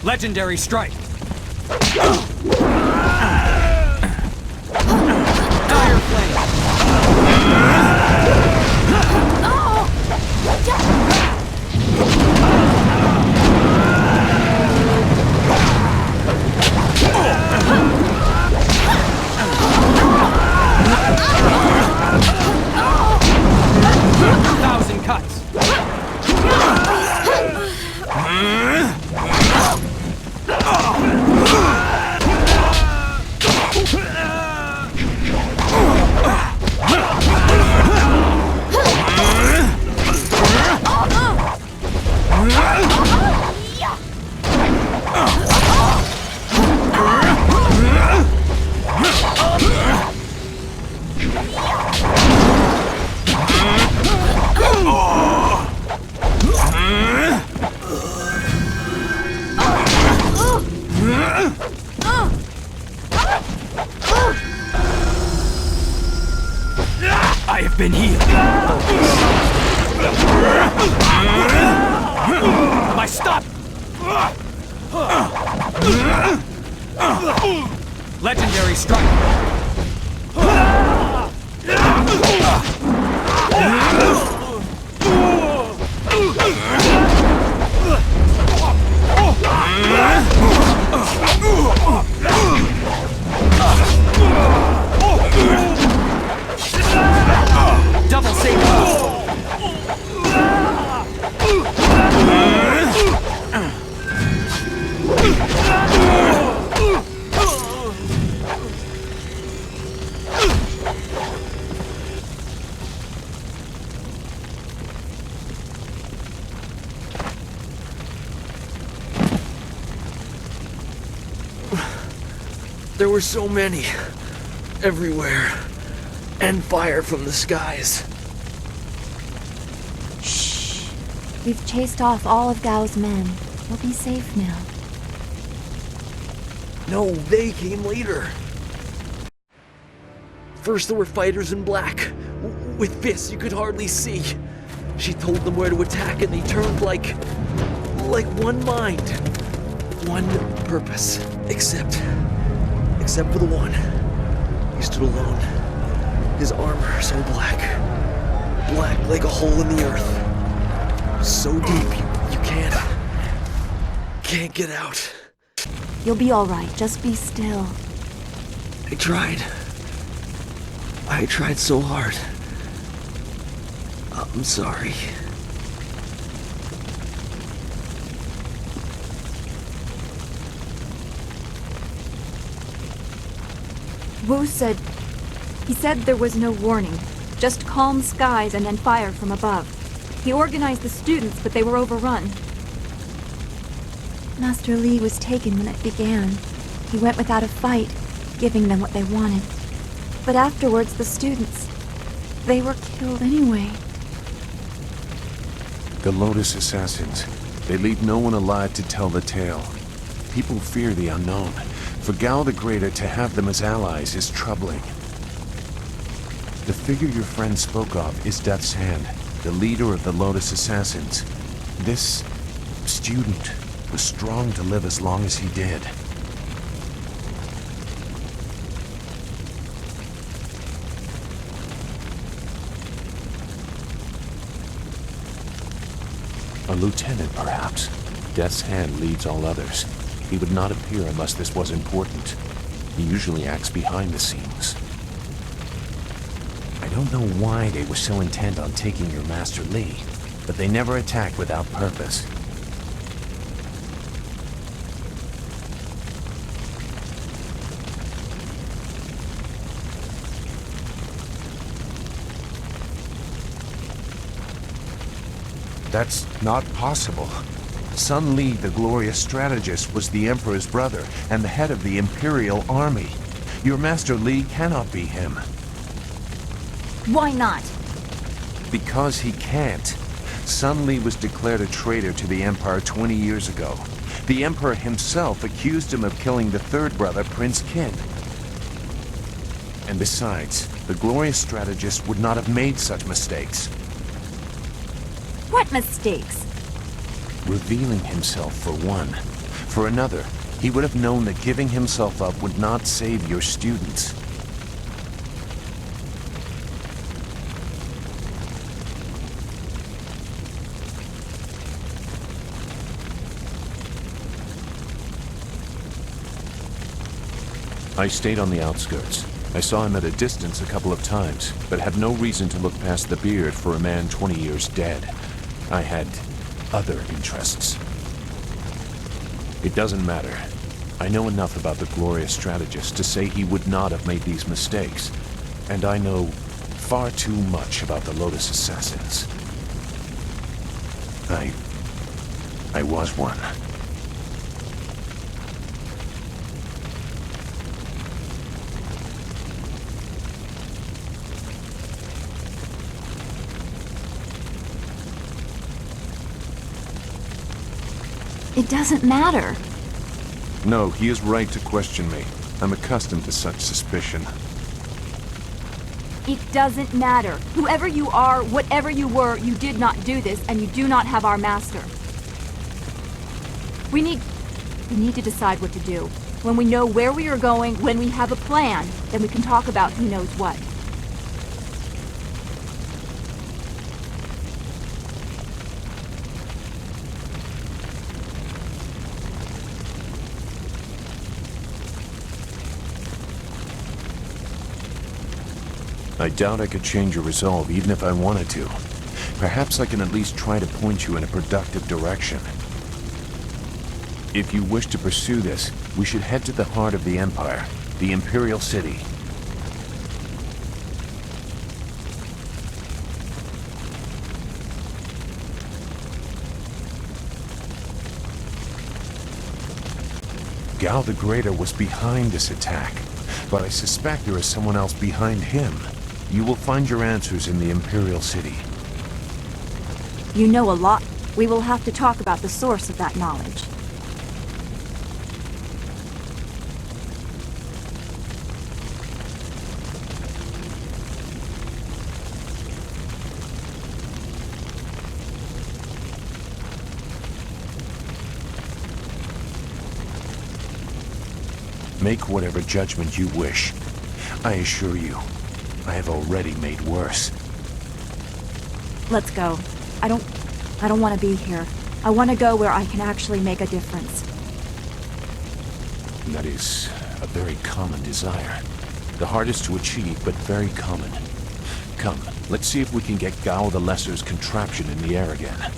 Legendary strike. Dire flame. 1,000 cuts. I have been healed. My stop! Legendary strike. Double save. There were so many. Everywhere. And fire from the skies. Shh. We've chased off all of Gao's men. We'll be safe now. No, they came later. First there were fighters in black. With fists you could hardly see. She told them where to attack and they turned like one mind. One purpose. Except for the one. He stood alone. His armor so black. Black like a hole in the earth. So deep you can't get out. You'll be all right. Just be still. I tried so hard. I'm sorry. Wu said... He said there was no warning. Just calm skies and then fire from above. He organized the students, but they were overrun. Master Li was taken when it began. He went without a fight, giving them what they wanted. But afterwards, the students... they were killed anyway. The Lotus Assassins. They leave no one alive to tell the tale. People fear the unknown. For Gao the Greater to have them as allies is troubling. The figure your friend spoke of is Death's Hand, the leader of the Lotus Assassins. This student was strong to live as long as he did. A lieutenant, perhaps. Death's Hand leads all others. He would not appear unless this was important. He usually acts behind the scenes. I don't know why they were so intent on taking your Master Li, but they never attacked without purpose. That's not possible. Sun Li, the glorious strategist, was the Emperor's brother and the head of the Imperial Army. Your Master Li cannot be him. Why not? Because he can't. Sun Li was declared a traitor to the Empire 20 years ago. The Emperor himself accused him of killing the third brother, Prince Qin. And besides, the glorious strategist would not have made such mistakes. What mistakes? Revealing himself, for one. For another, he would have known that giving himself up would not save your students. I stayed on the outskirts. I saw him at a distance a couple of times, but had no reason to look past the beard for a man 20 years dead. I had other interests. It doesn't matter. I know enough about the glorious strategist to say he would not have made these mistakes, and I know far too much about the Lotus Assassins. I was one. It doesn't matter. No, he is right to question me. I'm accustomed to such suspicion. It doesn't matter. Whoever you are, whatever you were, you did not do this, and you do not have our master. We need to decide what to do. When we know where we are going, when we have a plan, then we can talk about who knows what. I doubt I could change your resolve even if I wanted to. Perhaps I can at least try to point you in a productive direction. If you wish to pursue this, we should head to the heart of the Empire, the Imperial City. Gal the Greater was behind this attack, but I suspect there is someone else behind him. You will find your answers in the Imperial City. You know a lot. We will have to talk about the source of that knowledge. Make whatever judgment you wish. I assure you, I have already made worse. Let's go. I don't want to be here. I want to go where I can actually make a difference. That is a very common desire. The hardest to achieve, but very common. Come, let's see if we can get Gao the Lesser's contraption in the air again.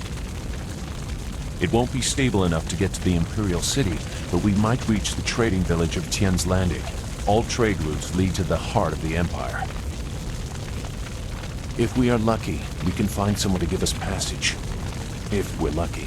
It won't be stable enough to get to the Imperial City, but we might reach the trading village of Tian's Landing. All trade routes lead to the heart of the Empire. If we are lucky, we can find someone to give us passage. If we're lucky.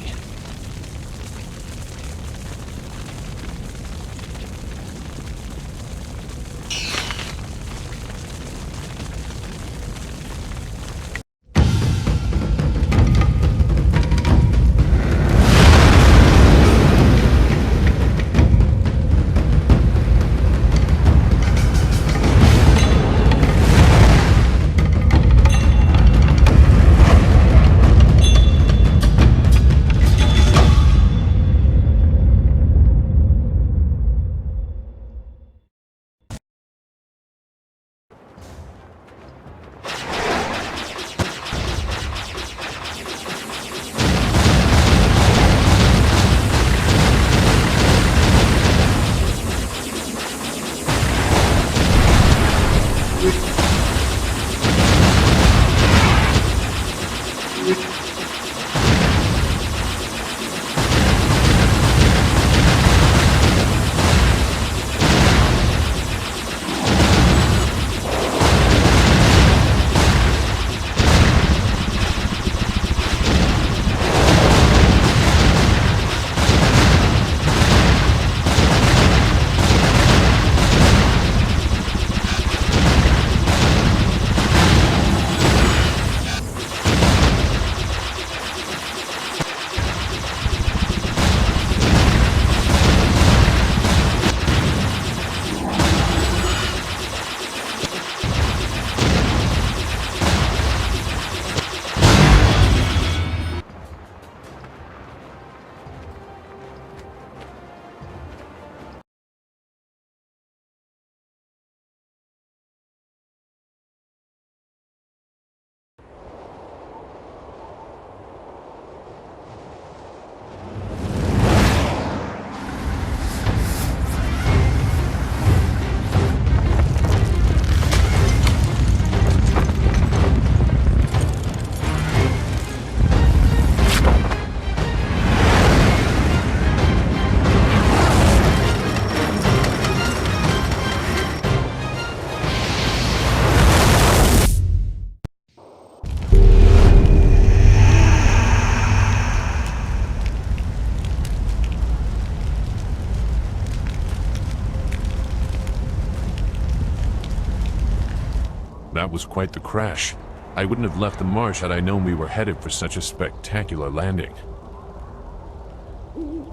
That was quite the crash. I wouldn't have left the marsh had I known we were headed for such a spectacular landing.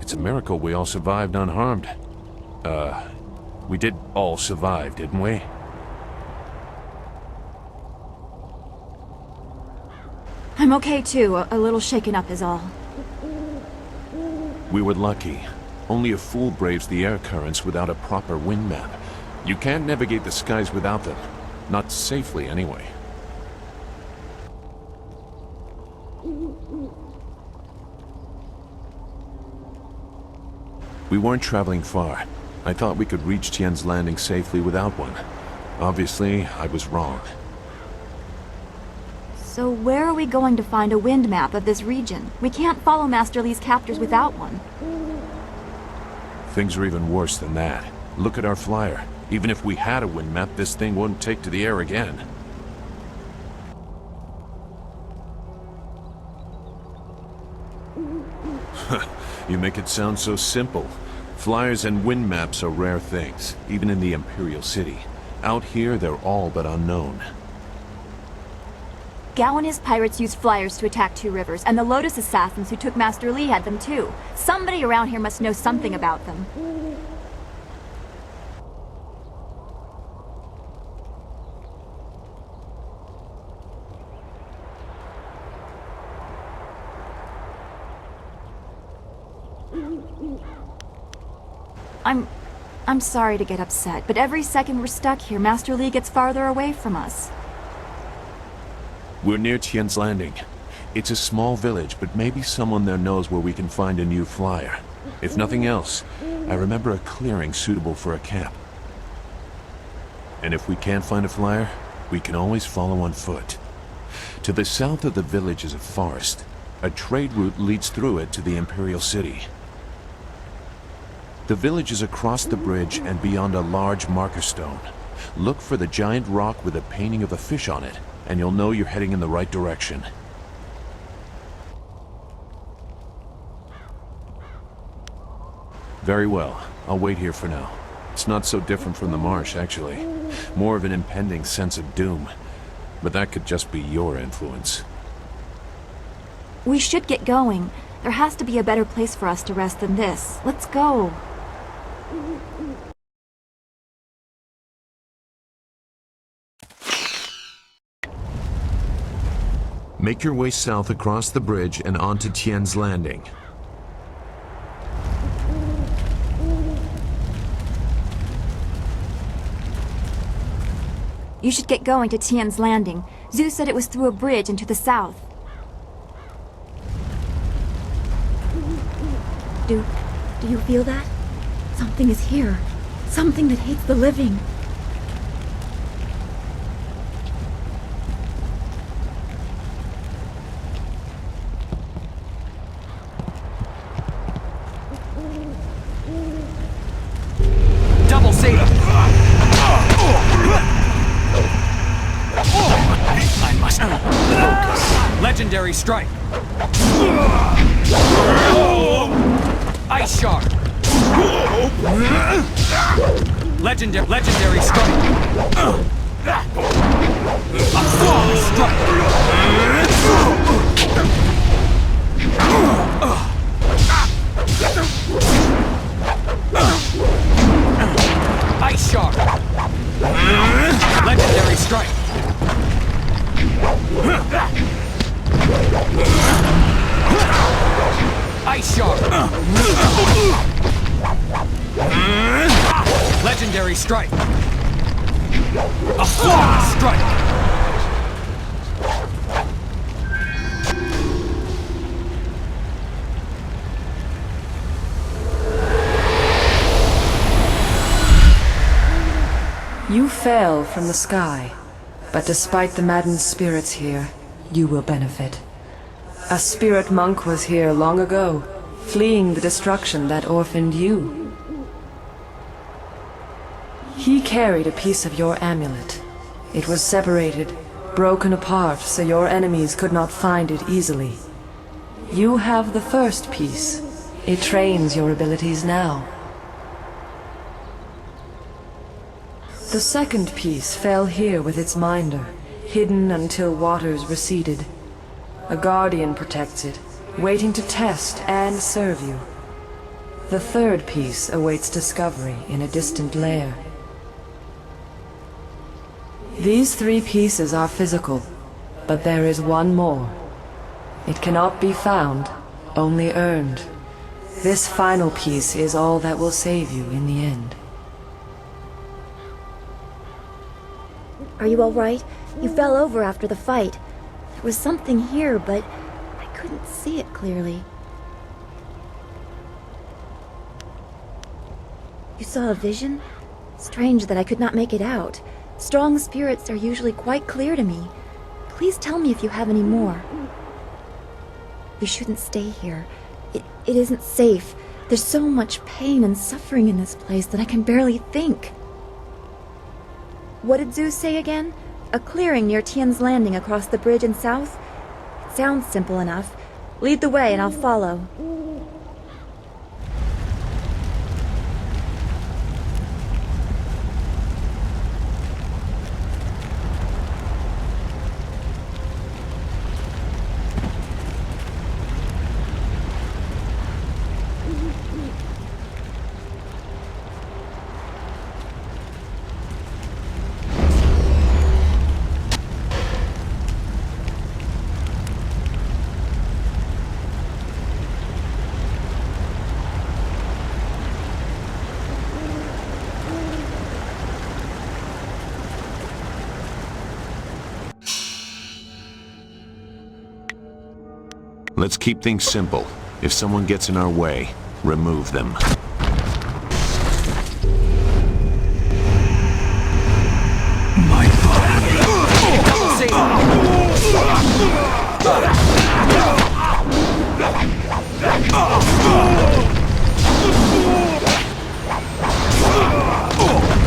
It's a miracle we all survived unharmed. We did all survive, didn't we? I'm okay too, a little shaken up is all. We were lucky. Only a fool braves the air currents without a proper wind map. You can't navigate the skies without them. Not safely, anyway. We weren't traveling far. I thought we could reach Tien's Landing safely without one. Obviously, I was wrong. So where are we going to find a wind map of this region? We can't follow Master Li's captors without one. Things are even worse than that. Look at our flyer. Even if we had a wind map, this thing wouldn't take to the air again. You make it sound so simple. Flyers and wind maps are rare things, even in the Imperial City. Out here, they're all but unknown. Gao and his pirates used flyers to attack Two Rivers, and the Lotus assassins who took Master Li had them too. Somebody around here must know something about them. I'm sorry to get upset, but every second we're stuck here, Master Li gets farther away from us. We're near Tien's Landing. It's a small village, but maybe someone there knows where we can find a new flyer. If nothing else, I remember a clearing suitable for a camp. And if we can't find a flyer, we can always follow on foot. To the south of the village is a forest. A trade route leads through it to the Imperial City. The village is across the bridge and beyond a large marker stone. Look for the giant rock with a painting of a fish on it, and you'll know you're heading in the right direction. Very well. I'll wait here for now. It's not so different from the marsh, actually. More of an impending sense of doom. But that could just be your influence. We should get going. There has to be a better place for us to rest than this. Let's go. Make your way south across the bridge and onto Tien's Landing. You should get going to Tien's Landing. Zeus said it was through a bridge and to the south. Do you feel that? Something is here. Something that hates the living. Double Satan! I must focus. Legendary strike. Ice shard. Legendary strike. A flawless strike. Ice shard. Legendary strike. Ice shard. Legendary strike. A flawless strike. You fell from the sky, but despite the maddened spirits here, you will benefit. A spirit monk was here long ago, fleeing the destruction that orphaned you. He carried a piece of your amulet. It was separated, broken apart, so your enemies could not find it easily. You have the first piece. It trains your abilities now. The second piece fell here with its minder, hidden until waters receded. A guardian protects it, waiting to test and serve you. The third piece awaits discovery in a distant lair. These three pieces are physical, but there is one more. It cannot be found, only earned. This final piece is all that will save you in the end. Are you all right? You fell over after the fight. There was something here, but I couldn't see it clearly. You saw a vision? Strange that I could not make it out. Strong spirits are usually quite clear to me. Please tell me if you have any more. You shouldn't stay here. It isn't safe. There's so much pain and suffering in this place that I can barely think. What did Zeus say again? A clearing near Tian's Landing across the bridge in south? It sounds simple enough. Lead the way and I'll follow. Let's keep things simple. If someone gets in our way, remove them. My body. Double save.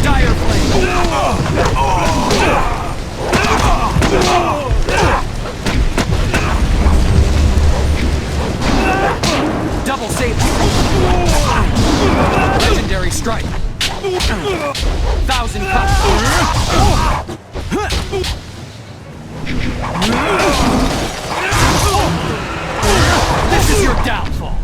Dire flame. Double save. Legendary strike. 1,000 cuts. This is your downfall.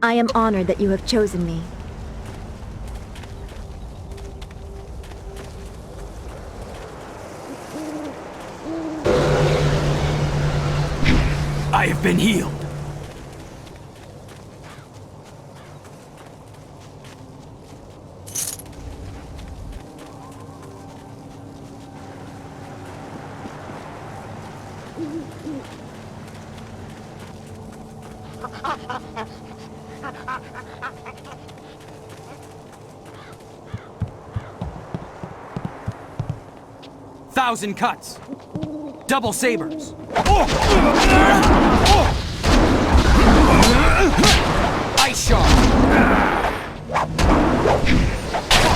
I am honored that you have chosen me. I have been healed. Thousand cuts. Double sabers. Ice shard.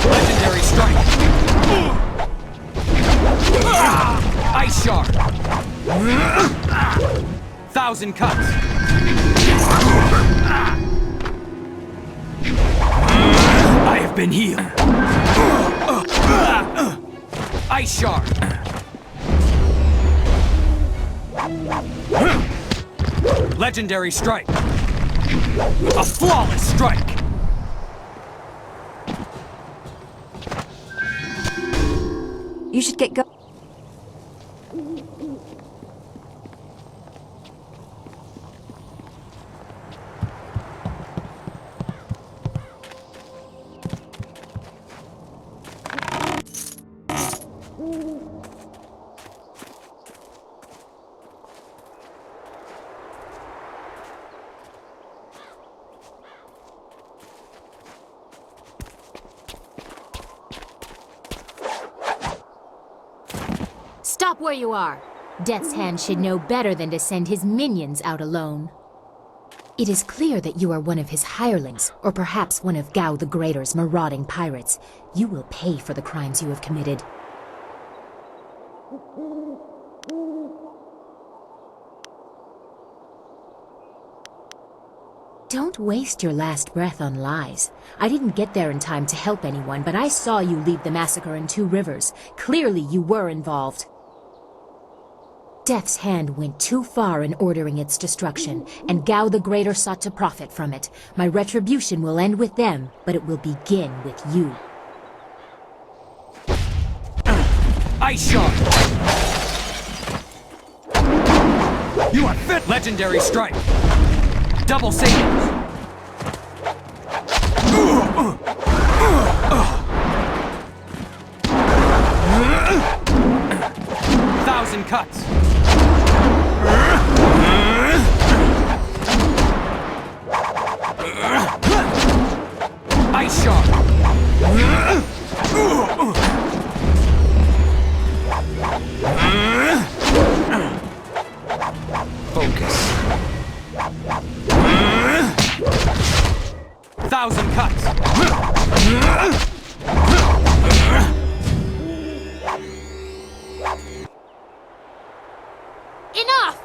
Legendary strike. Ice shard. 1,000 cuts. I have been healed. Ice shard. Legendary strike. A flawless strike. You should get going. Stop where you are! Death's Hand should know better than to send his minions out alone. It is clear that you are one of his hirelings, or perhaps one of Gao the Greater's marauding pirates. You will pay for the crimes you have committed. Don't waste your last breath on lies. I didn't get there in time to help anyone, but I saw you lead the massacre in Two Rivers. Clearly you were involved. Death's Hand went too far in ordering its destruction, and Gao the Greater sought to profit from it. My retribution will end with them, but it will begin with you. Ice Shard! You are fit! Legendary Strike! Double Sabers! Thousand Cuts! Ice Shard! Focus. Thousand Cuts! Enough!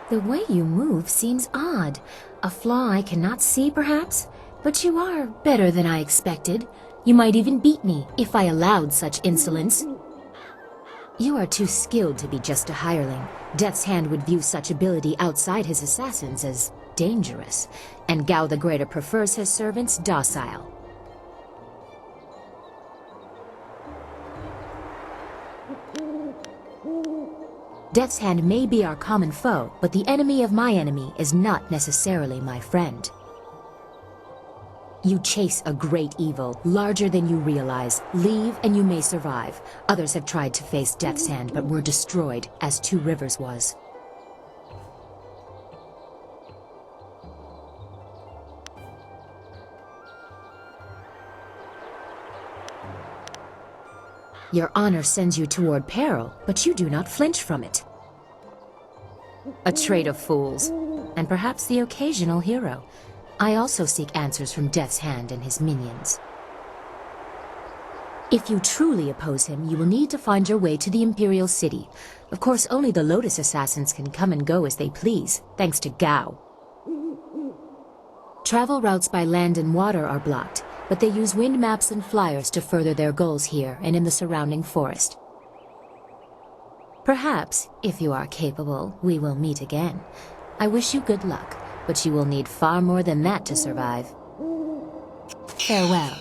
The way you move seems odd. A flaw I cannot see, perhaps? But you are better than I expected. You might even beat me, if I allowed such insolence. You are too skilled to be just a hireling. Death's Hand would view such ability outside his assassins as dangerous, and Gao the Greater prefers his servants docile. Death's Hand may be our common foe, but the enemy of my enemy is not necessarily my friend. You chase a great evil, larger than you realize. Leave and you may survive. Others have tried to face Death's Hand, but were destroyed, as Two Rivers was. Your honor sends you toward peril, but you do not flinch from it. A trait of fools, and perhaps the occasional hero. I also seek answers from Death's Hand and his minions. If you truly oppose him, you will need to find your way to the Imperial City. Of course, only the Lotus Assassins can come and go as they please, thanks to Gao. Travel routes by land and water are blocked, but they use wind maps and flyers to further their goals here and in the surrounding forest. Perhaps, if you are capable, we will meet again. I wish you good luck, but you will need far more than that to survive. Farewell.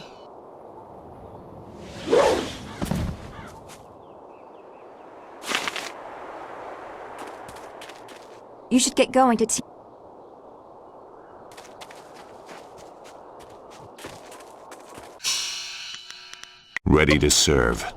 You should get going to Ready to serve.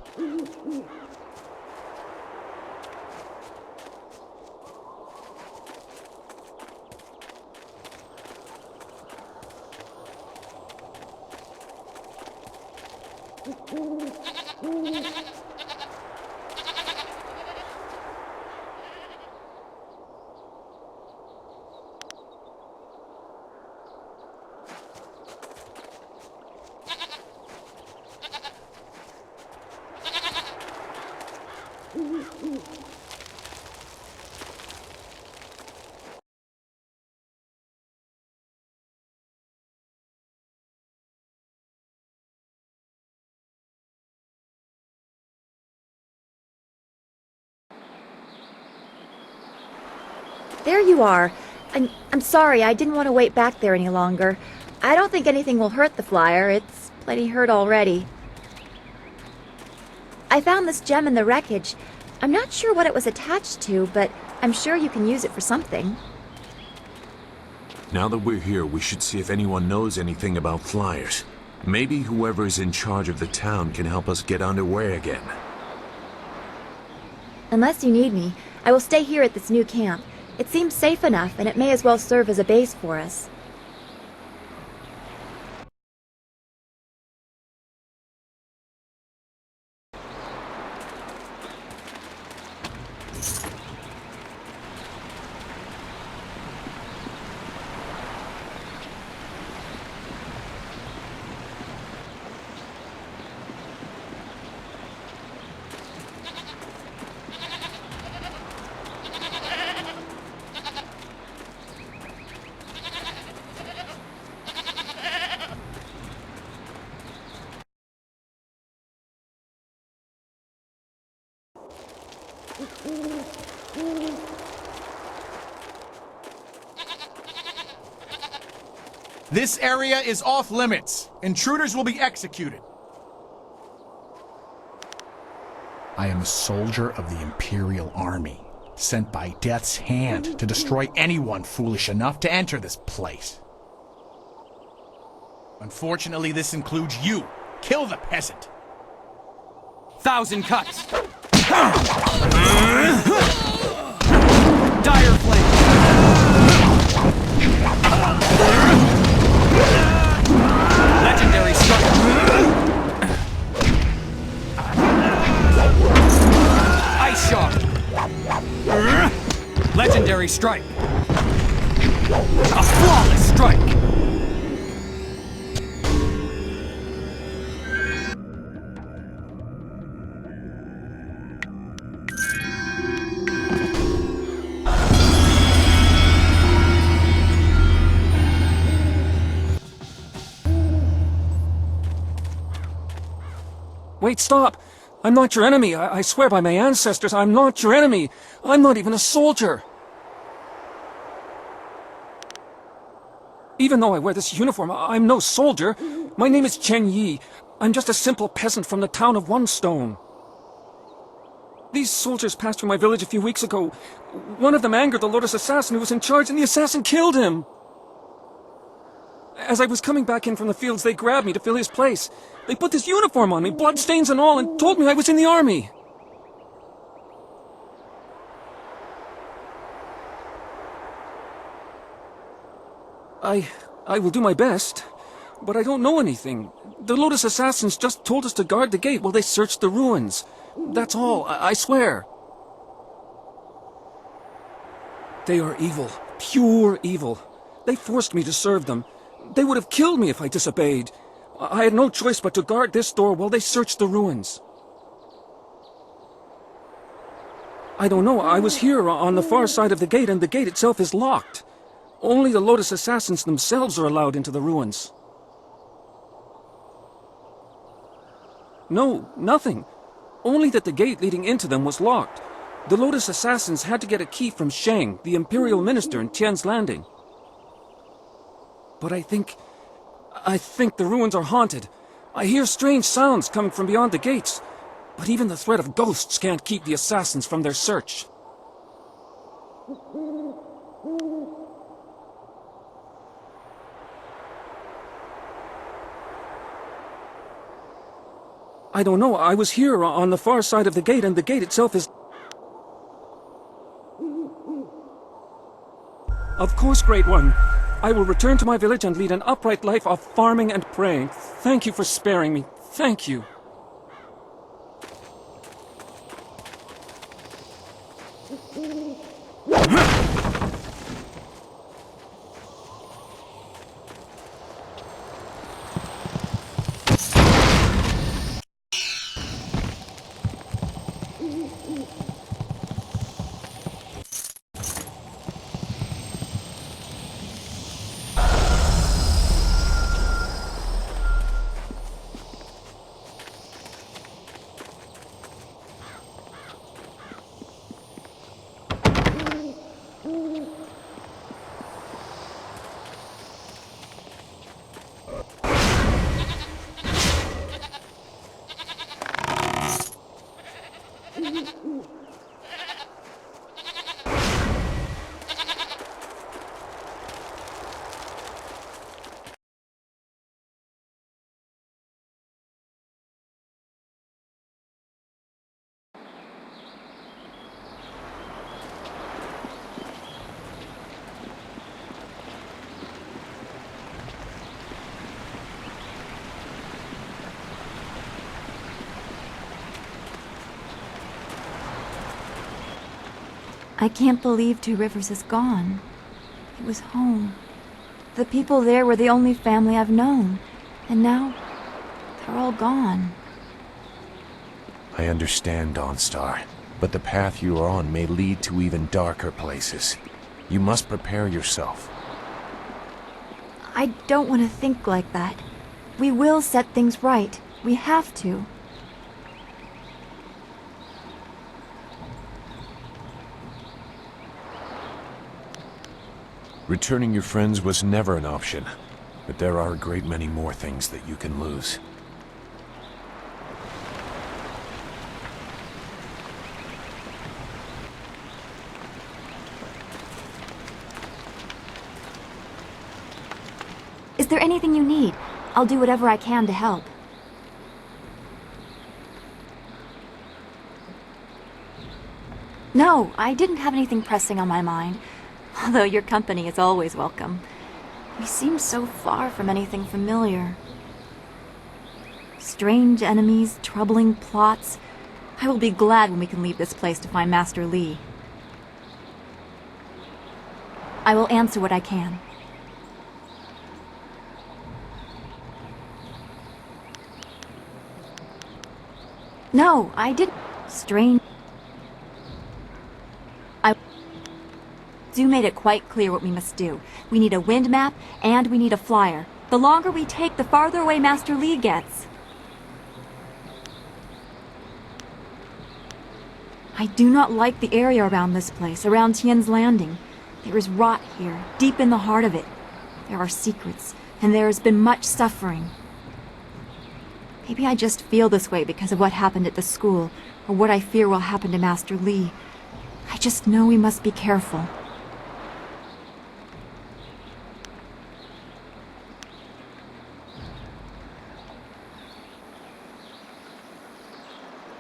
There you are. I'm sorry, I didn't want to wait back there any longer. I don't think anything will hurt the flyer. It's plenty hurt already. I found this gem in the wreckage. I'm not sure what it was attached to, but I'm sure you can use it for something. Now that we're here, we should see if anyone knows anything about flyers. Maybe whoever's in charge of the town can help us get underway again. Unless you need me, I will stay here at this new camp. It seems safe enough, and it may as well serve as a base for us. This area is off limits. Intruders will be executed. I am a soldier of the Imperial Army, sent by Death's hand to destroy anyone foolish enough to enter this place. Unfortunately, this includes you. Kill the peasant. 1,000 cuts! Dire flame! Legendary strike! Ice shot! Legendary strike! A flawless strike! Wait, stop! I'm not your enemy. I swear by my ancestors, I'm not your enemy. I'm not even a soldier. Even though I wear this uniform, I'm no soldier. My name is Chen Yi. I'm just a simple peasant from the town of One Stone. These soldiers passed through my village a few weeks ago. One of them angered the Lotus assassin who was in charge, and the assassin killed him. As I was coming back in from the fields, they grabbed me to fill his place. They put this uniform on me, bloodstains and all, and told me I was in the army. I will do my best, but I don't know anything. The Lotus assassins just told us to guard the gate while they searched the ruins. That's all, I swear. They are evil, pure evil. They forced me to serve them. They would have killed me if I disobeyed. I had no choice but to guard this door while they searched the ruins. I don't know, I was here on the far side of the gate, and the gate itself is locked. Only the Lotus assassins themselves are allowed into the ruins. No, nothing. Only that the gate leading into them was locked. The Lotus assassins had to get a key from Shang, the Imperial Minister in Tian's Landing. But I think the ruins are haunted. I hear strange sounds coming from beyond the gates. But even the threat of ghosts can't keep the assassins from their search. I don't know, I was here on the far side of the gate, and the gate itself is... Of course, Great One. I will return to my village and lead an upright life of farming and praying. Thank you for sparing me. Thank you. I can't believe Two Rivers is gone. It was home. The people there were the only family I've known. And now, they're all gone. I understand, Dawnstar, but the path you are on may lead to even darker places. You must prepare yourself. I don't want to think like that. We will set things right. We have to. Returning your friends was never an option, but there are a great many more things that you can lose. Is there anything you need? I'll do whatever I can to help. No, I didn't have anything pressing on my mind. Although your company is always welcome. We seem so far from anything familiar. Strange enemies, troubling plots. I will be glad when we can leave this place to find Master Li. I will answer what I can. No, I didn't. Strange. Zoo made it quite clear what we must do. We need a wind map, and we need a flyer. The longer we take, the farther away Master Li gets. I do not like the area around this place, around Tian's Landing. There is rot here, deep in the heart of it. There are secrets, and there has been much suffering. Maybe I just feel this way because of what happened at the school, or what I fear will happen to Master Li. I just know we must be careful.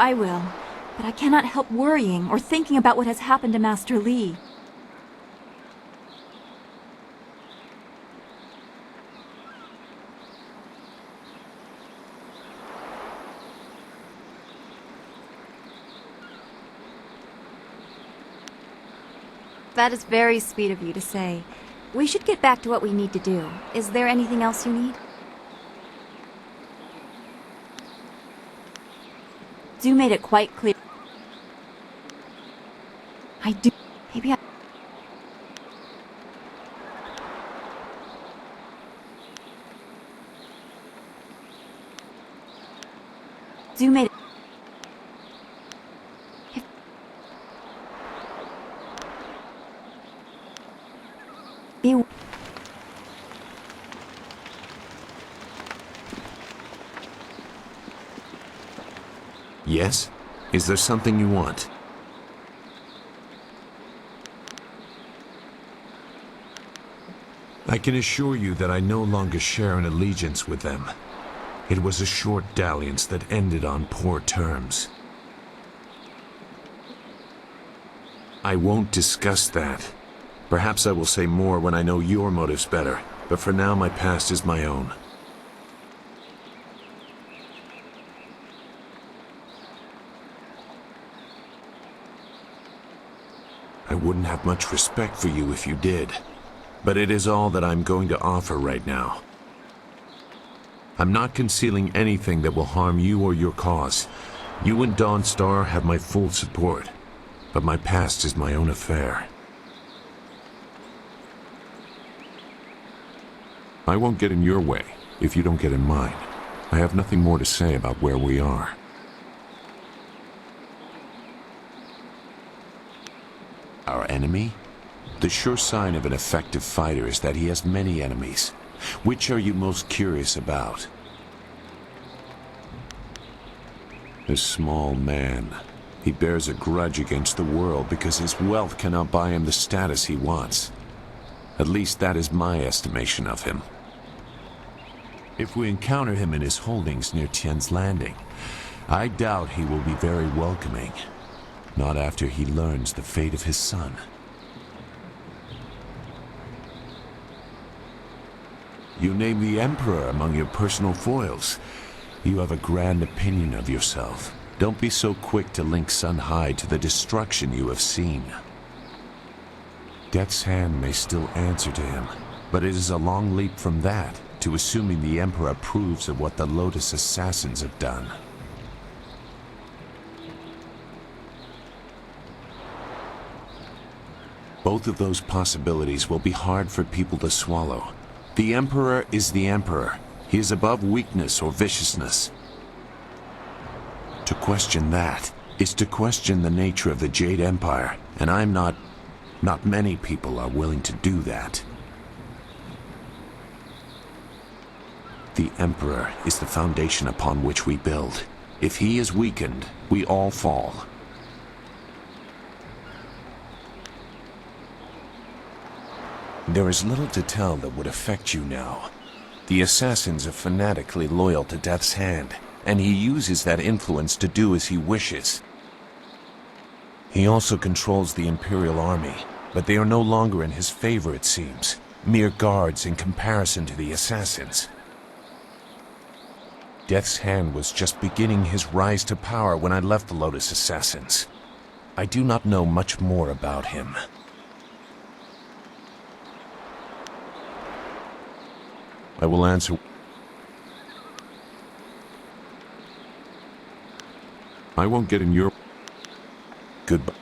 I will, but I cannot help worrying or thinking about what has happened to Master Li. That is very sweet of you to say. We should get back to what we need to do. Is there anything else you need? Zoo made it quite clear. I do. Maybe I... Zoo made it... Be... Yes? Is there something you want? I can assure you that I no longer share an allegiance with them. It was a short dalliance that ended on poor terms. I won't discuss that. Perhaps I will say more when I know your motives better, but for now my past is my own. I wouldn't have much respect for you if you did, but it is all that I'm going to offer right now. I'm not concealing anything that will harm you or your cause. You and Dawnstar have my full support, but my past is my own affair. I won't get in your way if you don't get in mine. I have nothing more to say about where we are. Our enemy? The sure sign of an effective fighter is that he has many enemies. Which are you most curious about? This small man. He bears a grudge against the world because his wealth cannot buy him the status he wants. At least that is my estimation of him. If we encounter him in his holdings near Tian's Landing, I doubt he will be very welcoming. Not after he learns the fate of his son. You name the Emperor among your personal foils. You have a grand opinion of yourself. Don't be so quick to link Sun High to the destruction you have seen. Death's hand may still answer to him, but it is a long leap from that to assuming the Emperor approves of what the Lotus assassins have done. Both of those possibilities will be hard for people to swallow. The Emperor is the Emperor. He is above weakness or viciousness. To question that is to question the nature of the Jade Empire, and not many people are willing to do that. The Emperor is the foundation upon which we build. If he is weakened, we all fall. There is little to tell that would affect you now. The assassins are fanatically loyal to Death's hand, and he uses that influence to do as he wishes. He also controls the Imperial army, but they are no longer in his favor, it seems. Mere guards in comparison to the assassins. Death's hand was just beginning his rise to power when I left the Lotus Assassins. I do not know much more about him. I will answer. I won't get in your... Goodbye.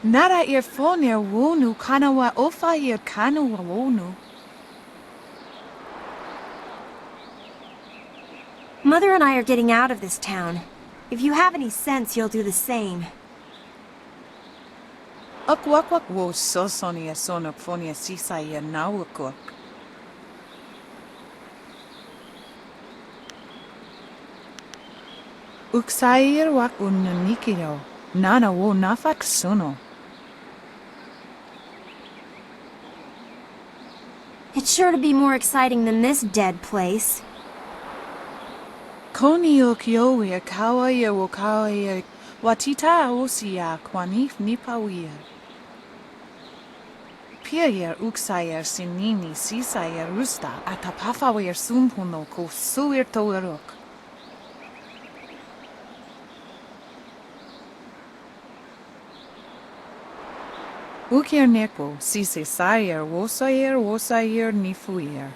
Nara earphone wonu kanawa ofa ear kanawa wonu. Mother and I are getting out of this town. If you have any sense, you'll do the same. Akwakwak wo sosonia sonok fonia sisaya nawakok. Uksair wak unnanikiro. Nana wo nafak sono. It's sure to be more exciting than this dead place. Koni okiowe kawaya wo kawaya watita osia kwanif nipawia. Piayer uksayer sinini sisayer rusta atapafawer sumpuno ko suir toerok. Ukir nepo sise sayer wosayer nifuyer.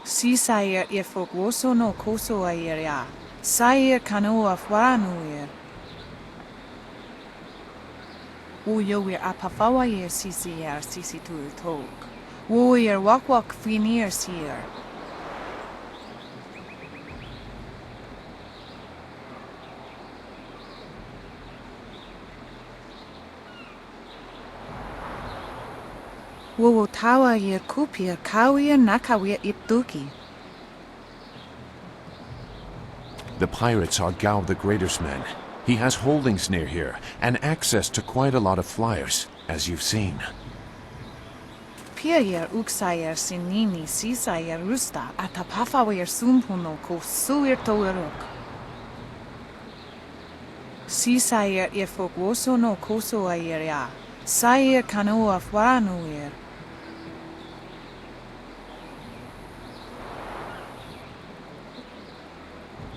Si sayer ifok woso no koso ayer ya. Sayer kanoa fwaranuyer. Uyower apafawayer sisiyer sisitur tog. Woyer wakwak finir sier. Wo tawa yer kupia kawia nakawia ipduki. The pirates are Gao the Greater's men. He has holdings near here, and access to quite a lot of flyers, as you've seen. Piayer uksayer sinini sisayer rusta atapafawer sumpuno ko suir toerok. Sisayer ifok woso no koso ayer ya. Sayer kanoa fwaranuyer.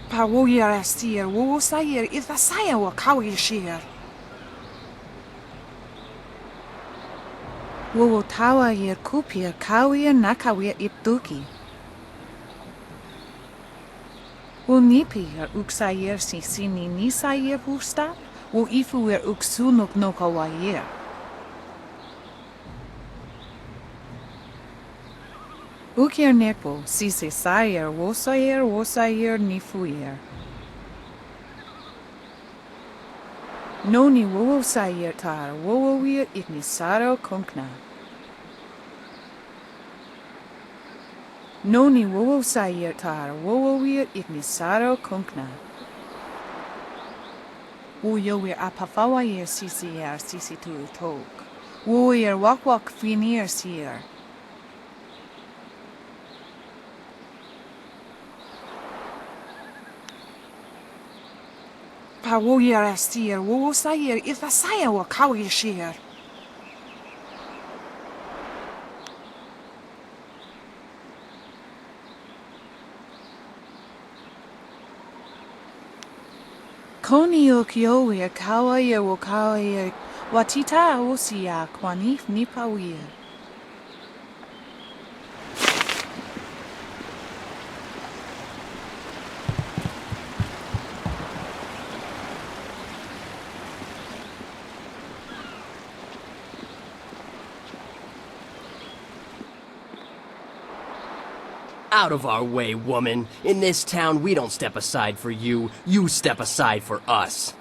Pawoyer astir wo sayer ifasaya wa kawi shir. Wo tawa yer kupia kawia nakawia ipduki. Wo nipier uksayer sisini nisayer husta. Wo ifuer uksunuk no kawayer. Ukir nepo sise sayer wosayer nifuyer. Noni wo sayer tar wo wir ignisaro konkna. Noni wo sayer tar wo wir ignisaro konkna. Uyo wir apafawayer sisier sisitur tog. Wo wir wakwak finir sier. pa warrior Astyr, wo sayer if a sayer wa kawi sheer. Koni o kiowe kawaye wo kawaye watita o siya kwanif nipawier. Out of our way, woman. In this town, we don't step aside for you. You step aside for us.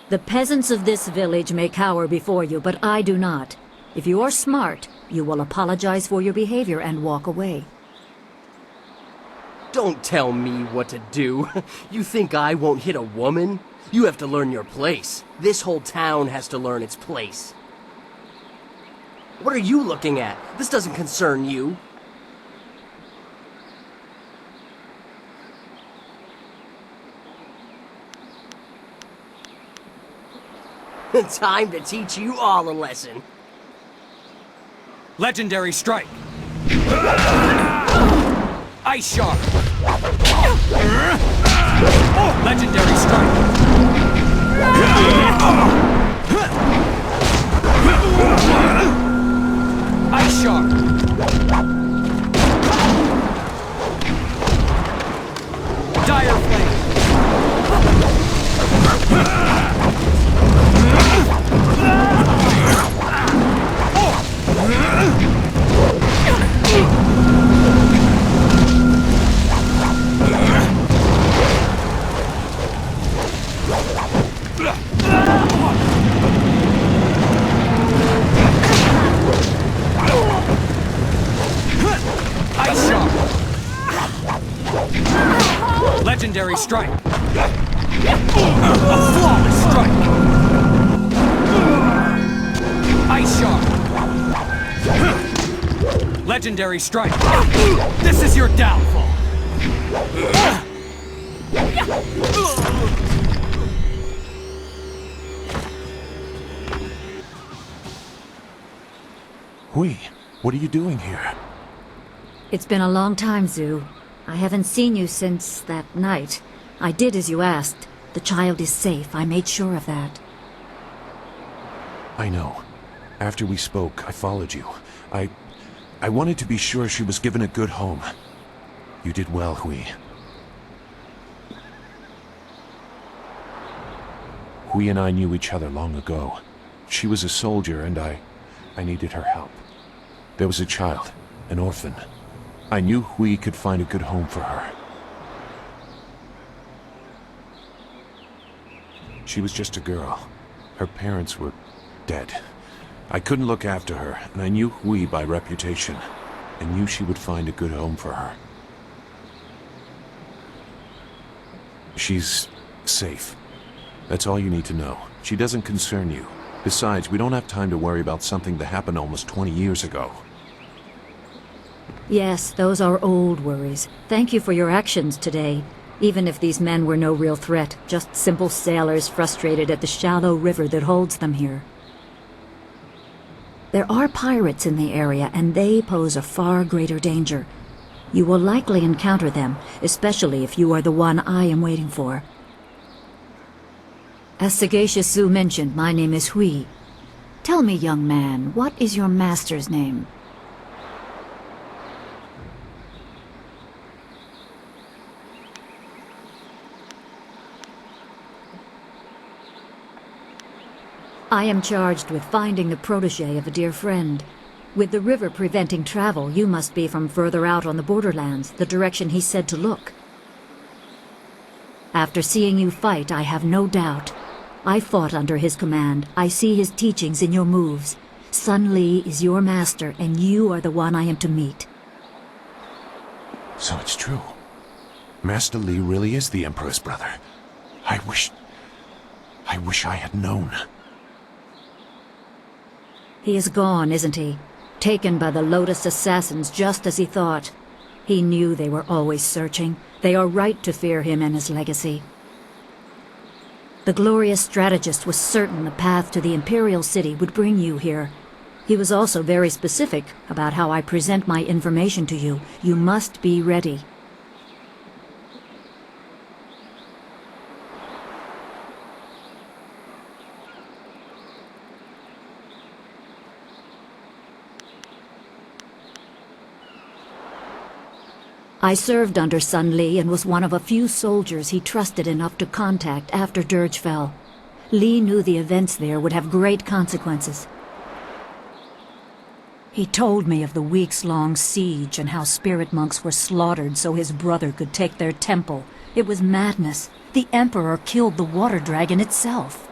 The peasants of this village may cower before you, but I do not. If you are smart, you will apologize for your behavior and walk away. Don't tell me what to do. You think I won't hit a woman? You have to learn your place. This whole town has to learn its place. What are you looking at? This doesn't concern you. Time to teach you all a lesson. Legendary strike. Ice shark. Legendary strike. Ice shark. Dire flame. Ice shark. Legendary strike. A flawless strike. Ice shark. Legendary strike. This is your downfall. Hui, what are you doing here? It's been a long time, Zhu. I haven't seen you since that night. I did as you asked. The child is safe. I made sure of that. I know. After we spoke, I followed you. I wanted to be sure she was given a good home. You did well, Hui. Hui and I knew each other long ago. She was a soldier and I needed her help. There was a child, an orphan. I knew Hui could find a good home for her. She was just a girl. Her parents were dead. I couldn't look after her, and I knew Hui by reputation. I knew she would find a good home for her. She's safe. That's all you need to know. She doesn't concern you. Besides, we don't have time to worry about something that happened almost 20 years ago. Yes, those are old worries. Thank you for your actions today. Even if these men were no real threat, just simple sailors frustrated at the shallow river that holds them here. There are pirates in the area, and they pose a far greater danger. You will likely encounter them, especially if you are the one I am waiting for. As Sagacious Zhu mentioned, my name is Hui. Tell me, young man, what is your master's name? I am charged with finding the protege of a dear friend. With the river preventing travel, you must be from further out on the borderlands, the direction he said to look. After seeing you fight, I have no doubt. I fought under his command. I see his teachings in your moves. Sun Li is your master, and you are the one I am to meet. So it's true. Master Li really is the Emperor's brother. I wish I had known. He is gone, isn't he? Taken by the Lotus assassins just as he thought. He knew they were always searching. They are right to fear him and his legacy. The glorious strategist was certain the path to the Imperial City would bring you here. He was also very specific about how I present my information to you. You must be ready. I served under Sun Li and was one of a few soldiers he trusted enough to contact after Dirge fell. Li knew the events there would have great consequences. He told me of the weeks-long siege and how spirit monks were slaughtered so his brother could take their temple. It was madness. The Emperor killed the water dragon itself.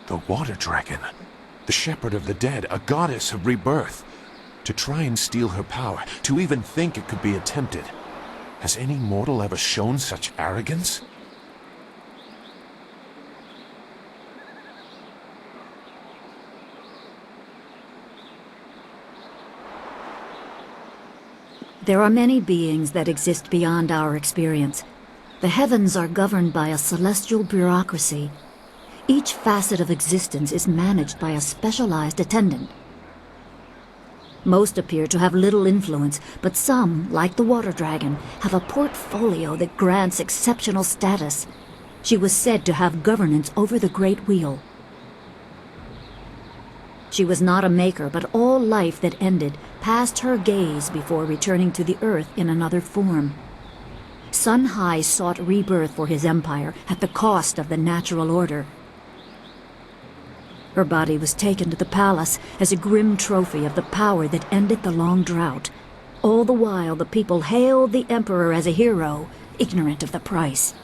The water dragon? The shepherd of the dead, a goddess of rebirth. To try and steal her power, to even think it could be attempted. Has any mortal ever shown such arrogance? There are many beings that exist beyond our experience. The heavens are governed by a celestial bureaucracy. Each facet of existence is managed by a specialized attendant. Most appear to have little influence, but some, like the water dragon, have a portfolio that grants exceptional status. She was said to have governance over the Great Wheel. She was not a maker, but all life that ended passed her gaze before returning to the earth in another form. Sun Hai sought rebirth for his empire at the cost of the natural order. Her body was taken to the palace as a grim trophy of the power that ended the long drought. All the while, the people hailed the Emperor as a hero, ignorant of the price.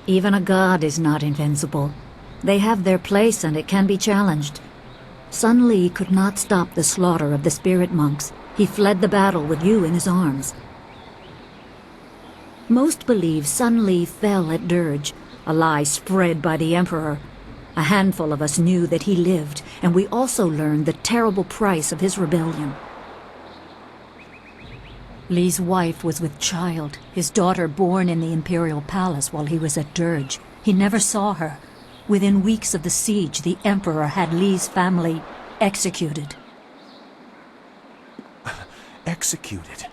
Even a god is not invincible. They have their place and it can be challenged. Sun Li could not stop the slaughter of the spirit monks. He fled the battle with you in his arms. Most believe Sun Li fell at Dirge, a lie spread by the Emperor. A handful of us knew that he lived, and we also learned the terrible price of his rebellion. Li's wife was with child, his daughter born in the Imperial Palace while he was at Dirge. He never saw her. Within weeks of the siege, the Emperor had Li's family executed. Executed?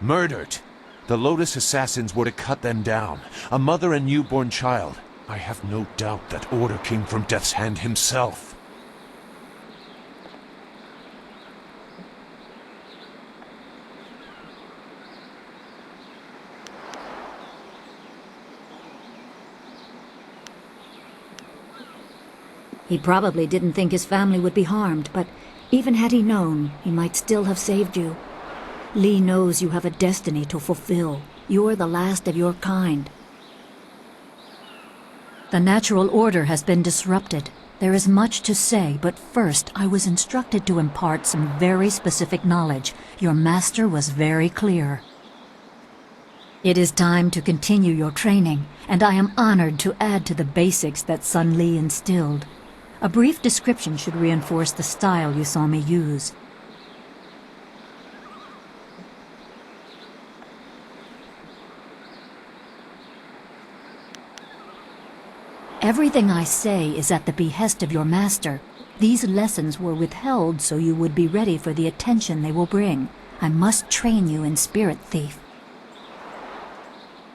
Murdered? The Lotus assassins were to cut them down. A mother and newborn child. I have no doubt that order came from Death's Hand himself. He probably didn't think his family would be harmed, but even had he known, he might still have saved you. Li knows you have a destiny to fulfill. You're the last of your kind. The natural order has been disrupted. There is much to say, but first I was instructed to impart some very specific knowledge. Your master was very clear. It is time to continue your training, and I am honored to add to the basics that Sun Li instilled. A brief description should reinforce the style you saw me use. Everything I say is at the behest of your master. These lessons were withheld so you would be ready for the attention they will bring. I must train you in Spirit Thief.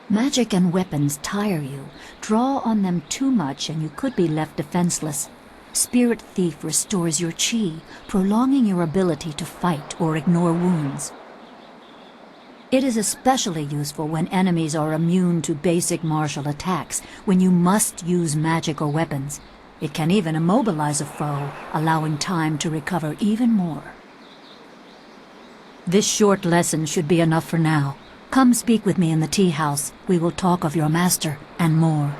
Magic and weapons tire you. Draw on them too much and you could be left defenseless. Spirit Thief restores your chi, prolonging your ability to fight or ignore wounds. It is especially useful when enemies are immune to basic martial attacks, when you must use magic or weapons. It can even immobilize a foe, allowing time to recover even more. This short lesson should be enough for now. Come speak with me in the tea house. We will talk of your master and more.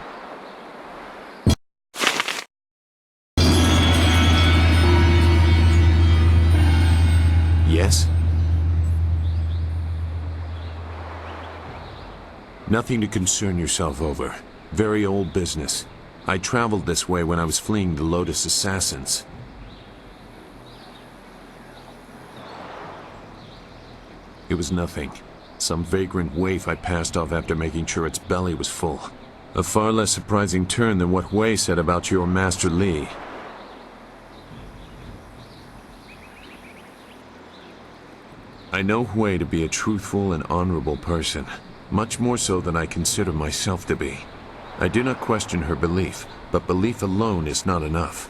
Yes? Nothing to concern yourself over. Very old business. I traveled this way when I was fleeing the Lotus assassins. It was nothing. Some vagrant waif I passed off after making sure its belly was full. A far less surprising turn than what Wei said about your Master Li. I know Wei to be a truthful and honorable person, much more so than I consider myself to be. I do not question her belief, but belief alone is not enough.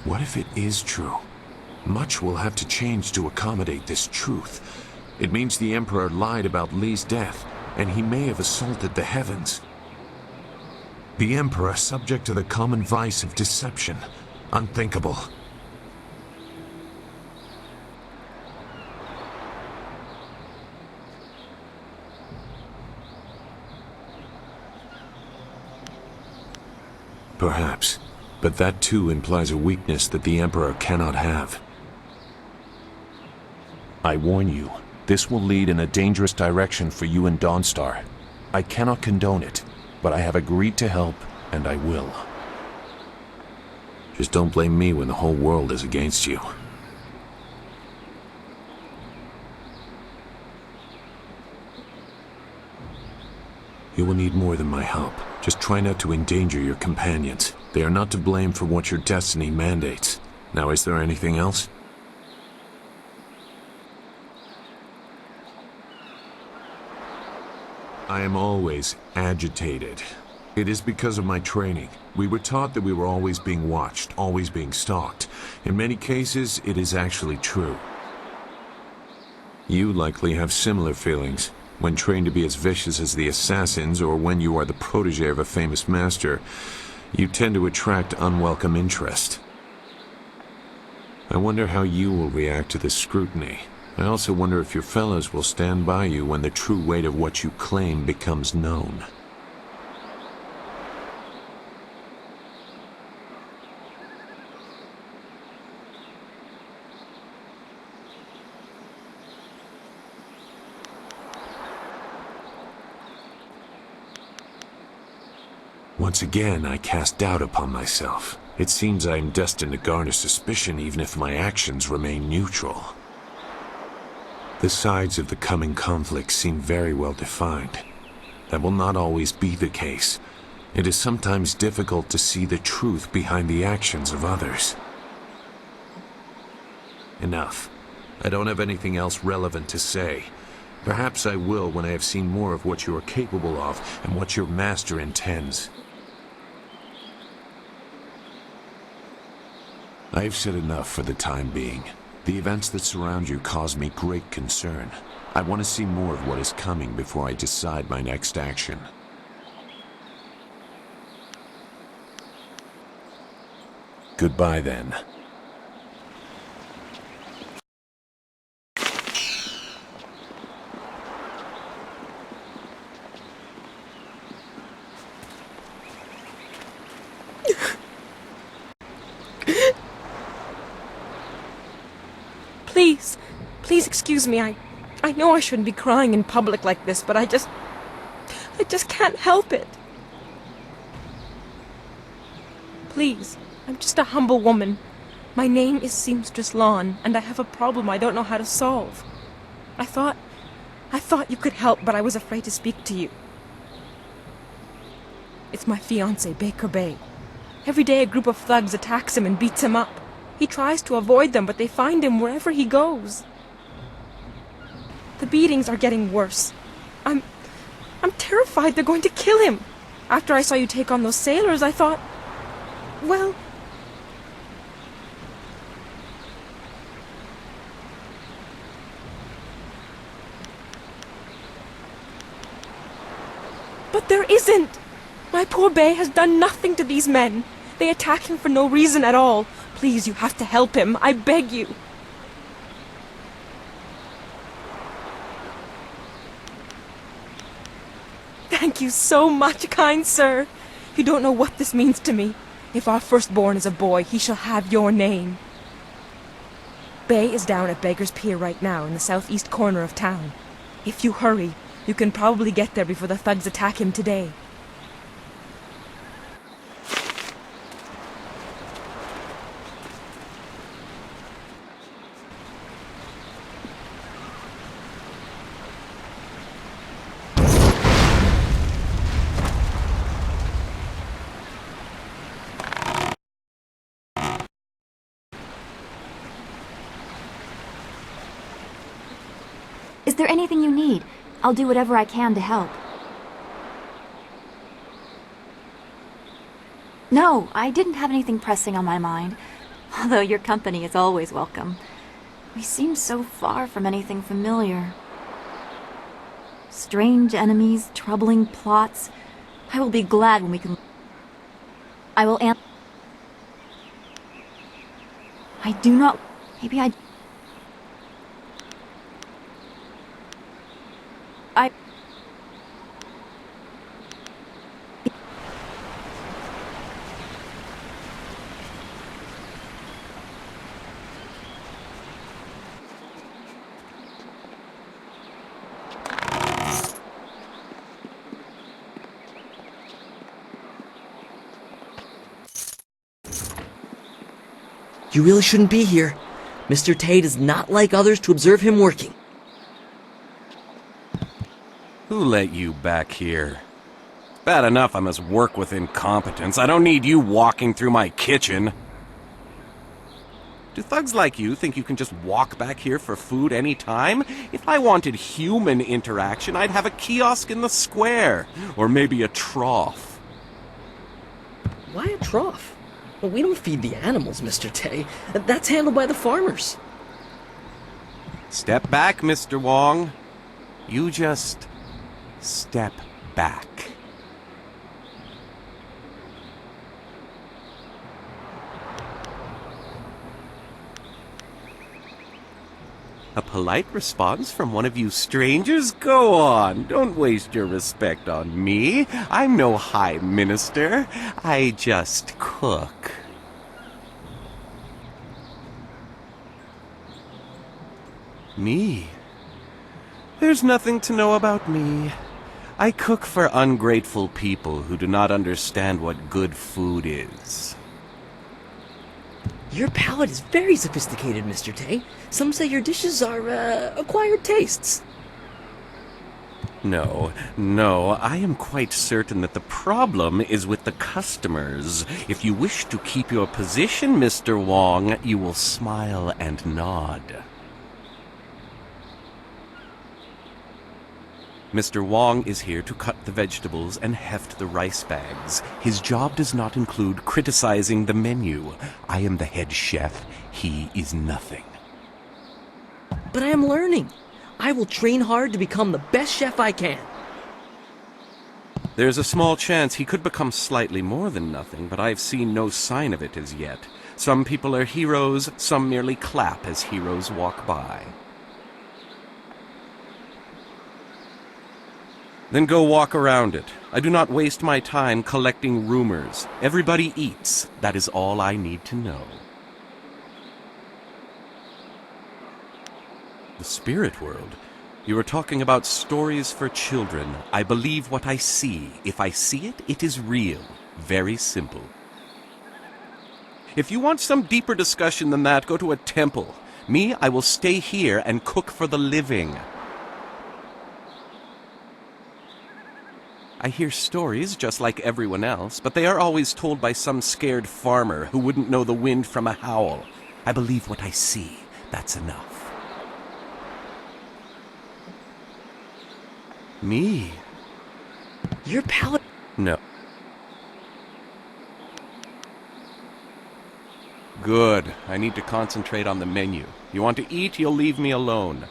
What if it is true? Much will have to change to accommodate this truth. It means the Emperor lied about Li's death, and he may have assaulted the heavens. The Emperor subject to the common vice of deception. Unthinkable. Perhaps, but that too implies a weakness that the Emperor cannot have. I warn you, this will lead in a dangerous direction for you and Dawnstar. I cannot condone it, but I have agreed to help, and I will. Just don't blame me when the whole world is against you. You will need more than my help. Just try not to endanger your companions. They are not to blame for what your destiny mandates. Now, is there anything else? I am always agitated. It is because of my training. We were taught that we were always being watched, always being stalked. In many cases, it is actually true. You likely have similar feelings. When trained to be as vicious as the assassins, or when you are the protege of a famous master, you tend to attract unwelcome interest. I wonder how you will react to this scrutiny. I also wonder if your fellows will stand by you when the true weight of what you claim becomes known. Once again, I cast doubt upon myself. It seems I am destined to garner suspicion even if my actions remain neutral. The sides of the coming conflict seem very well defined. That will not always be the case. It is sometimes difficult to see the truth behind the actions of others. Enough. I don't have anything else relevant to say. Perhaps I will when I have seen more of what you are capable of and what your master intends. I have said enough for the time being. The events that surround you cause me great concern. I want to see more of what is coming before I decide my next action. Goodbye then. Please excuse me. I know I shouldn't be crying in public like this, but I just can't help it. Please, I'm just a humble woman. My name is Seamstress Lawn, and I have a problem I don't know how to solve. I thought you could help, but I was afraid to speak to you. It's my fiancé, Baker Bay. Every day a group of thugs attacks him and beats him up. He tries to avoid them, but they find him wherever he goes. The beatings are getting worse. I'm terrified they're going to kill him. After I saw you take on those sailors, I thought, well... But there isn't! My poor Bay has done nothing to these men. They attack him for no reason at all. Please, you have to help him. I beg you. Thank you so much, kind sir. You don't know what this means to me. If our firstborn is a boy, he shall have your name. Bay is down at Beggar's Pier right now in the southeast corner of town. If you hurry, You can probably get there before the thugs attack him today. Is there anything you need? I'll do whatever I can to help. No, I didn't have anything pressing on my mind. Although your company is always welcome. We seem so far from anything familiar. Strange enemies, troubling plots. I will be glad when we can... I will I do not... Maybe I... You really shouldn't be here. Mr. Tay does not like others to observe him working. Who let you back here? Bad enough I must work with incompetence. I don't need you walking through my kitchen. Do thugs like you think you can just walk back here for food any time? If I wanted human interaction, I'd have a kiosk in the square. Or maybe a trough. Why a trough? Well, we don't feed the animals, Mr. Tay. That's handled by the farmers. Step back, Mr. Wong. You just... step back. A polite response from one of you strangers? Go on, don't waste your respect on me. I'm no high minister. I just cook. Me? There's nothing to know about me. I cook for ungrateful people who do not understand what good food is. Your palate is very sophisticated, Mr. Tay. Some say your dishes are, acquired tastes. No, I am quite certain that the problem is with the customers. If you wish to keep your position, Mr. Wong, you will smile and nod. Mr. Wong is here to cut the vegetables and heft the rice bags. His job does not include criticizing the menu. I am the head chef. He is nothing. But I am learning. I will train hard to become the best chef I can. There's a small chance he could become slightly more than nothing, but I've seen no sign of it as yet. Some people are heroes, some merely clap as heroes walk by. Then go walk around it. I do not waste my time collecting rumors. Everybody eats. That is all I need to know. The spirit world? You are talking about stories for children. I believe what I see. If I see it, it is real. Very simple. If you want some deeper discussion than that, go to a temple. Me, I will stay here and cook for the living. I hear stories just like everyone else, but they are always told by some scared farmer who wouldn't know the wind from a howl. I believe what I see. That's enough. Me? Your palate... No. Good. I need to concentrate on the menu. You want to eat, you'll leave me alone.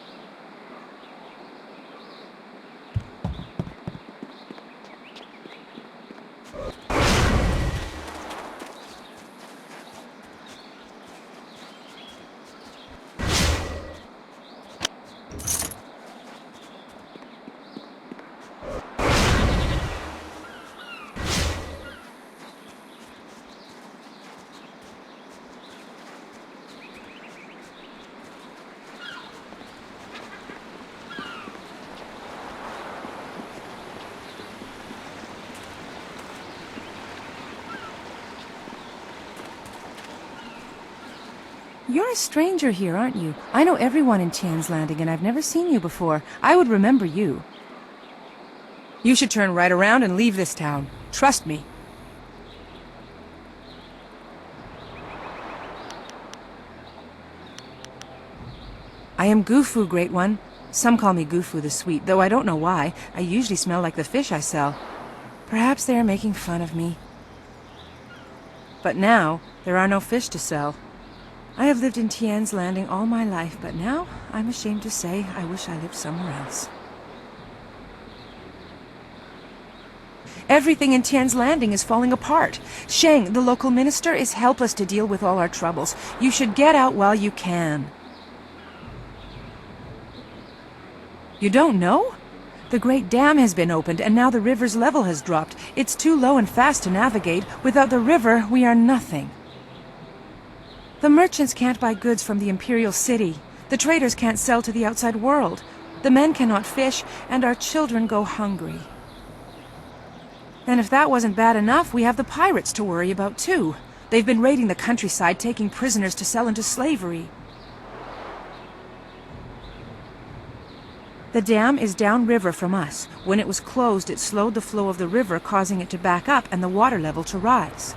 You're a stranger here, aren't you? I know everyone in Tian's Landing, and I've never seen you before. I would remember you. You should turn right around and leave this town. Trust me. I am Gufu, Great One. Some call me Gufu the Sweet, though I don't know why. I usually smell like the fish I sell. Perhaps they are making fun of me. But now, there are no fish to sell. I have lived in Tian's Landing all my life, but now, I'm ashamed to say, I wish I lived somewhere else. Everything in Tian's Landing is falling apart. Sheng, the local minister, is helpless to deal with all our troubles. You should get out while you can. You don't know? The Great Dam has been opened, and now the river's level has dropped. It's too low and fast to navigate. Without the river, we are nothing. The merchants can't buy goods from the Imperial City. The traders can't sell to the outside world. The men cannot fish, and our children go hungry. And if that wasn't bad enough, we have the pirates to worry about too. They've been raiding the countryside, taking prisoners to sell into slavery. The dam is downriver from us. When it was closed, it slowed the flow of the river, causing it to back up and the water level to rise.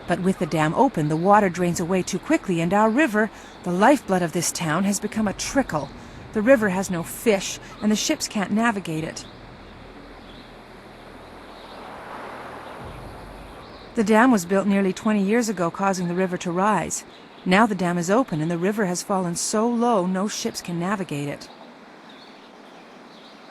But with the dam open, the water drains away too quickly, and our river, the lifeblood of this town, has become a trickle. The river has no fish, and the ships can't navigate it. The dam was built nearly 20 years ago, causing the river to rise. Now the dam is open, and the river has fallen so low no ships can navigate it.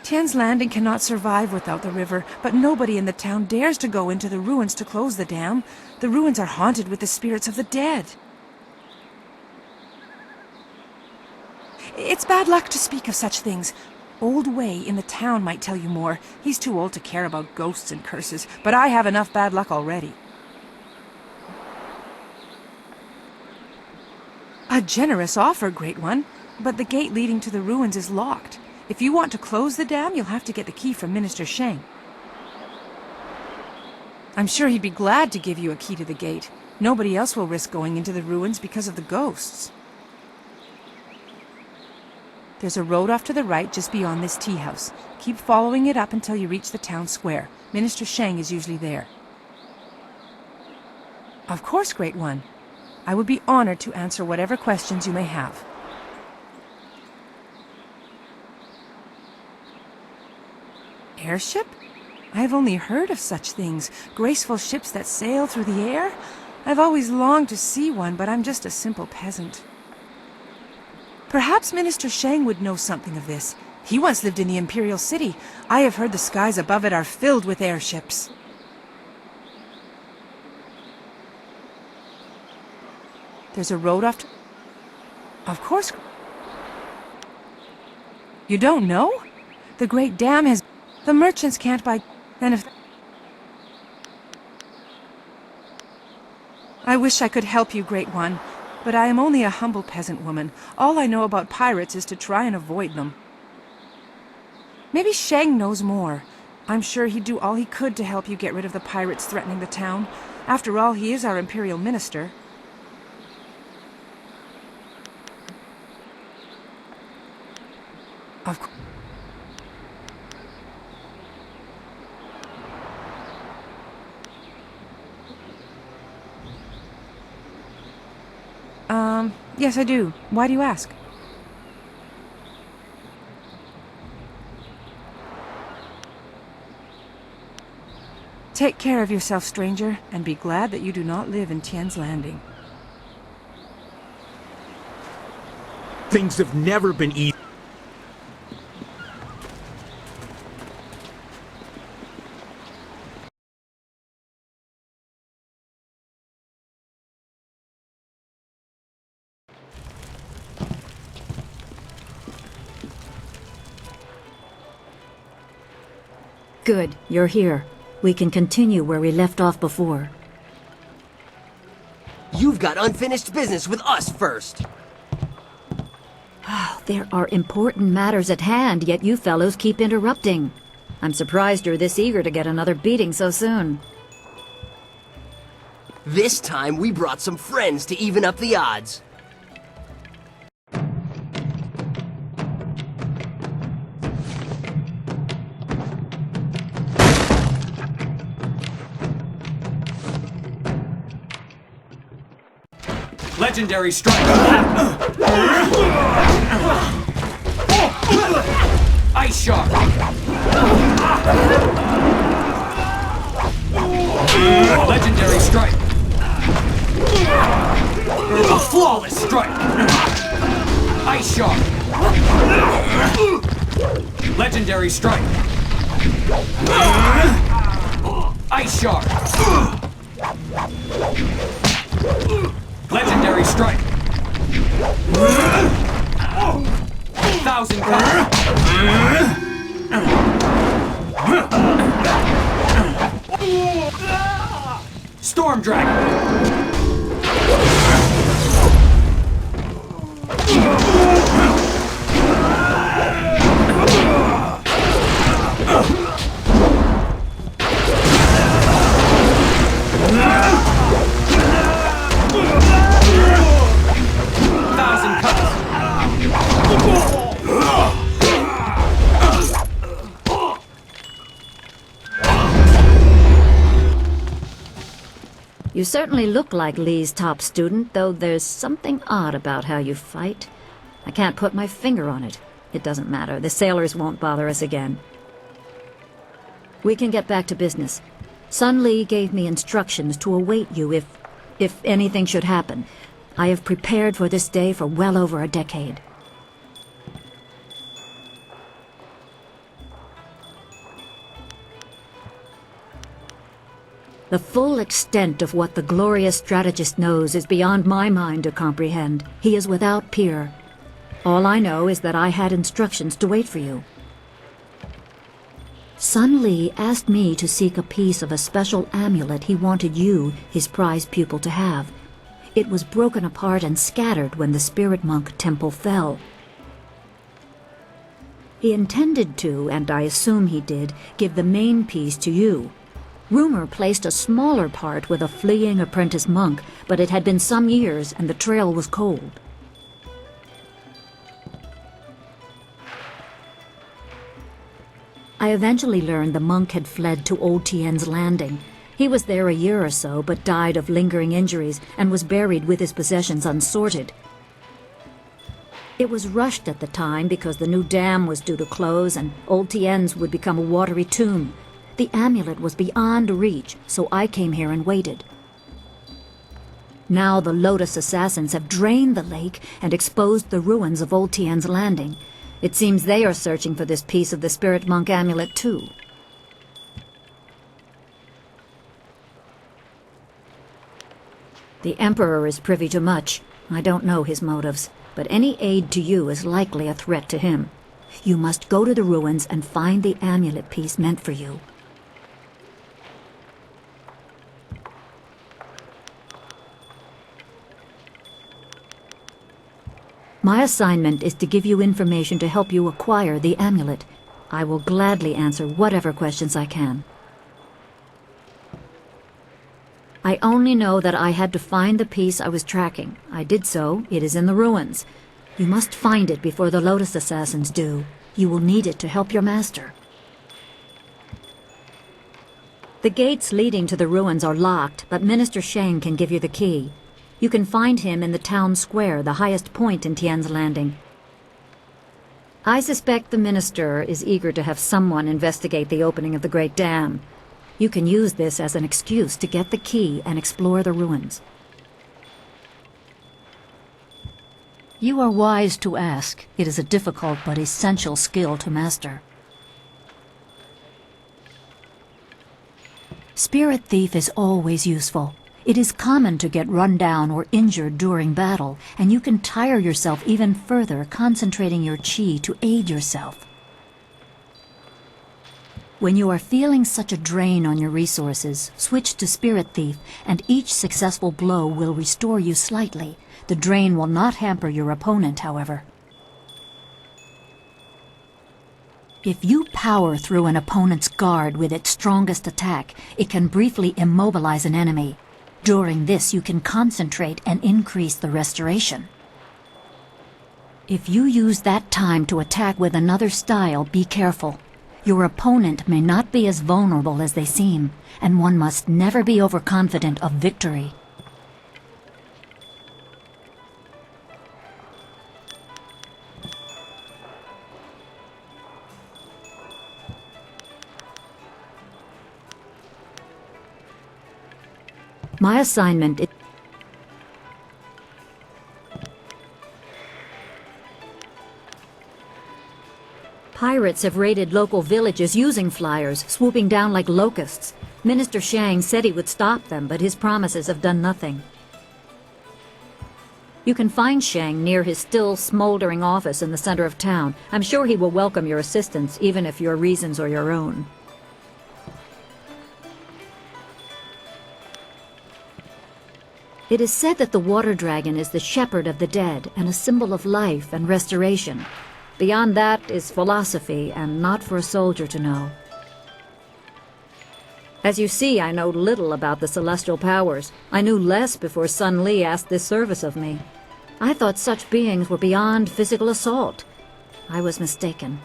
Tian's Landing cannot survive without the river, but nobody in the town dares to go into the ruins to close the dam. The ruins are haunted with the spirits of the dead. It's bad luck to speak of such things. Old Wei in the town might tell you more. He's too old to care about ghosts and curses, but I have enough bad luck already. A generous offer, Great One, but the gate leading to the ruins is locked. If you want to close the dam, you'll have to get the key from Minister Sheng. I'm sure he'd be glad to give you a key to the gate. Nobody else will risk going into the ruins because of the ghosts. There's a road off to the right just beyond this tea house. Keep following it up until you reach the town square. Minister Sheng is usually there. Of course, Great One. I would be honored to answer whatever questions you may have. Airship? I have only heard of such things. Graceful ships that sail through the air? I've always longed to see one, but I'm just a simple peasant. Perhaps Minister Sheng would know something of this. He once lived in the Imperial City. I have heard the skies above it are filled with airships. There's a road off to... Of course. You don't know? The Great Dam has... The merchants can't buy... And if... I wish I could help you, Great One, but I am only a humble peasant woman. All I know about pirates is to try and avoid them. Maybe Sheng knows more. I'm sure he'd do all he could to help you get rid of the pirates threatening the town. After all, he is our Imperial Minister. Of course. Yes, I do. Why do you ask? Take care of yourself, stranger, and be glad that you do not live in Tian's Landing. Things have never been easy. Good, you're here. We can continue where we left off before. You've got unfinished business with us first. There are important matters at hand, yet you fellows keep interrupting. I'm surprised you're this eager to get another beating so soon. This time we brought some friends to even up the odds. Legendary strike! Ice Shark! Legendary strike! A flawless strike! Ice Shark! Legendary strike! Ice Shark! Legendary strike! 1,000 cuts! Storm Dragon! You certainly look like Lee's top student, though there's something odd about how you fight. I can't put my finger on it. It doesn't matter. The sailors won't bother us again. We can get back to business. Sun Lee gave me instructions to await you if anything should happen. I have prepared for this day for well over a decade. The full extent of what the glorious strategist knows is beyond my mind to comprehend. He is without peer. All I know is that I had instructions to wait for you. Sun Lee asked me to seek a piece of a special amulet he wanted you, his prized pupil, to have. It was broken apart and scattered when the spirit monk temple fell. He intended to, and I assume he did, give the main piece to you. Rumor placed a smaller part with a fleeing apprentice monk, but it had been some years and the trail was cold. I eventually learned the monk had fled to Old Tien's Landing. He was there a year or so, but died of lingering injuries and was buried with his possessions unsorted. It was rushed at the time because the new dam was due to close and Old Tien's would become a watery tomb. The amulet was beyond reach, so I came here and waited. Now the Lotus assassins have drained the lake and exposed the ruins of Old Tien's Landing. It seems they are searching for this piece of the spirit monk amulet too. The Emperor is privy to much. I don't know his motives, but any aid to you is likely a threat to him. You must go to the ruins and find the amulet piece meant for you. My assignment is to give you information to help you acquire the amulet. I will gladly answer whatever questions I can. I only know that I had to find the piece I was tracking. I did so. It is in the ruins. You must find it before the Lotus assassins do. You will need it to help your master. The gates leading to the ruins are locked, but Minister Sheng can give you the key. You can find him in the town square, the highest point in Tien's Landing. I suspect the minister is eager to have someone investigate the opening of the Great Dam. You can use this as an excuse to get the key and explore the ruins. You are wise to ask. It is a difficult but essential skill to master. Spirit Thief is always useful. It is common to get run down or injured during battle, and you can tire yourself even further concentrating your chi to aid yourself. When you are feeling such a drain on your resources, switch to Spirit Thief, and each successful blow will restore you slightly. The drain will not hamper your opponent, however. If you power through an opponent's guard with its strongest attack, it can briefly immobilize an enemy. During this, you can concentrate and increase the restoration. If you use that time to attack with another style, be careful. Your opponent may not be as vulnerable as they seem, and one must never be overconfident of victory. My assignment is... Pirates have raided local villages using flyers, swooping down like locusts. Minister Shang said he would stop them, but his promises have done nothing. You can find Shang near his still smoldering office in the center of town. I'm sure he will welcome your assistance, even if your reasons are your own. It is said that the water dragon is the shepherd of the dead and a symbol of life and restoration. Beyond that is philosophy, and not for a soldier to know. As you see, I know little about the celestial powers. I knew less before Sun Li asked this service of me. I thought such beings were beyond physical assault. I was mistaken.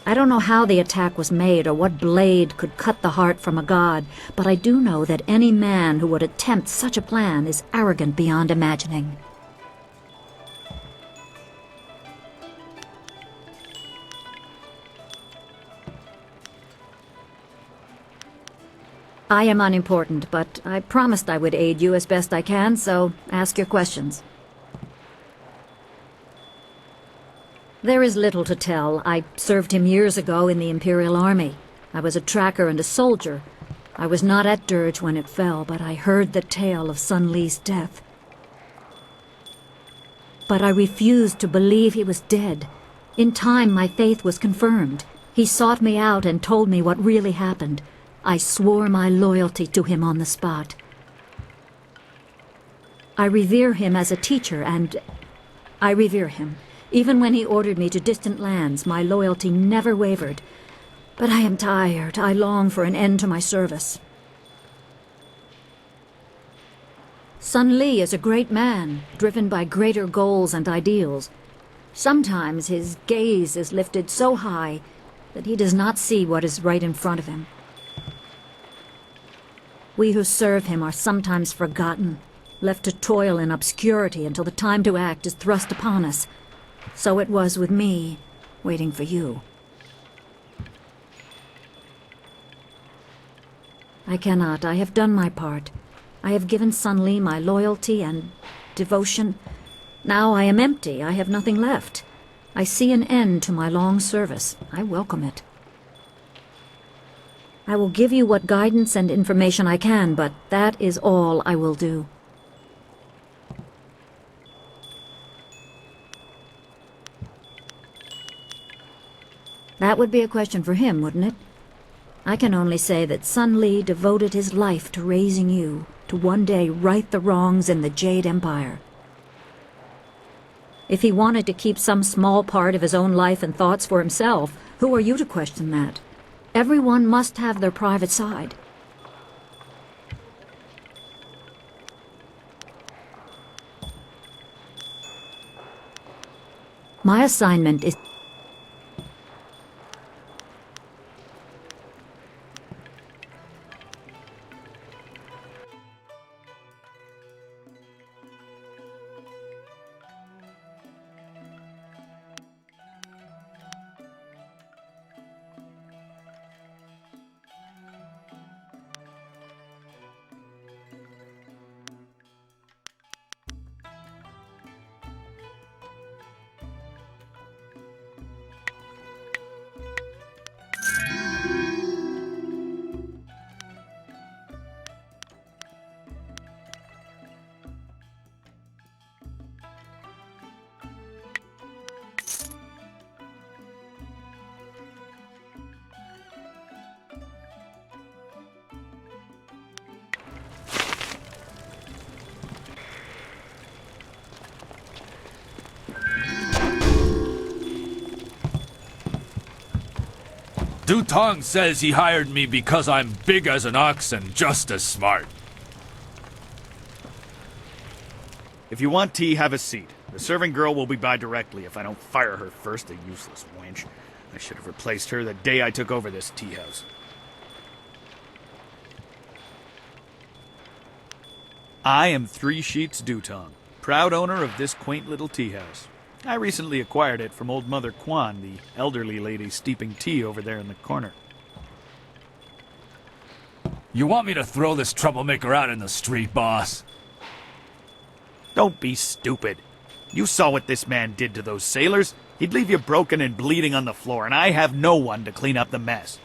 I don't know how the attack was made or what blade could cut the heart from a god, but I do know that any man who would attempt such a plan is arrogant beyond imagining. I am unimportant, but I promised I would aid you as best I can, so ask your questions. There is little to tell. I served him years ago in the Imperial Army. I was a tracker and a soldier. I was not at Dirge when it fell, but I heard the tale of Sun Li's death. But I refused to believe he was dead. In time, my faith was confirmed. He sought me out and told me what really happened. I swore my loyalty to him on the spot. I revere him as a teacher, and I revere him. Even when he ordered me to distant lands, my loyalty never wavered. But I am tired. I long for an end to my service. Sun Li is a great man, driven by greater goals and ideals. Sometimes his gaze is lifted so high that he does not see what is right in front of him. We who serve him are sometimes forgotten, left to toil in obscurity until the time to act is thrust upon us. So it was with me, waiting for you. I cannot. I have done my part. I have given Sun Li my loyalty and devotion. Now I am empty. I have nothing left. I see an end to my long service. I welcome it. I will give you what guidance and information I can, but that is all I will do. That would be a question for him, wouldn't it? I can only say that Sun Li devoted his life to raising you, to one day right the wrongs in the Jade Empire. If he wanted to keep some small part of his own life and thoughts for himself, who are you to question that? Everyone must have their private side. My assignment is... Dutong says he hired me because I'm big as an ox and just as smart. If you want tea, have a seat. The serving girl will be by directly if I don't fire her first, the useless wench. I should have replaced her the day I took over this tea house. I am Three Sheets Dutong, proud owner of this quaint little tea house. I recently acquired it from old Mother Kwan, the elderly lady steeping tea over there in the corner. You want me to throw this troublemaker out in the street, boss? Don't be stupid. You saw what this man did to those sailors. He'd leave you broken and bleeding on the floor, and I have no one to clean up the mess.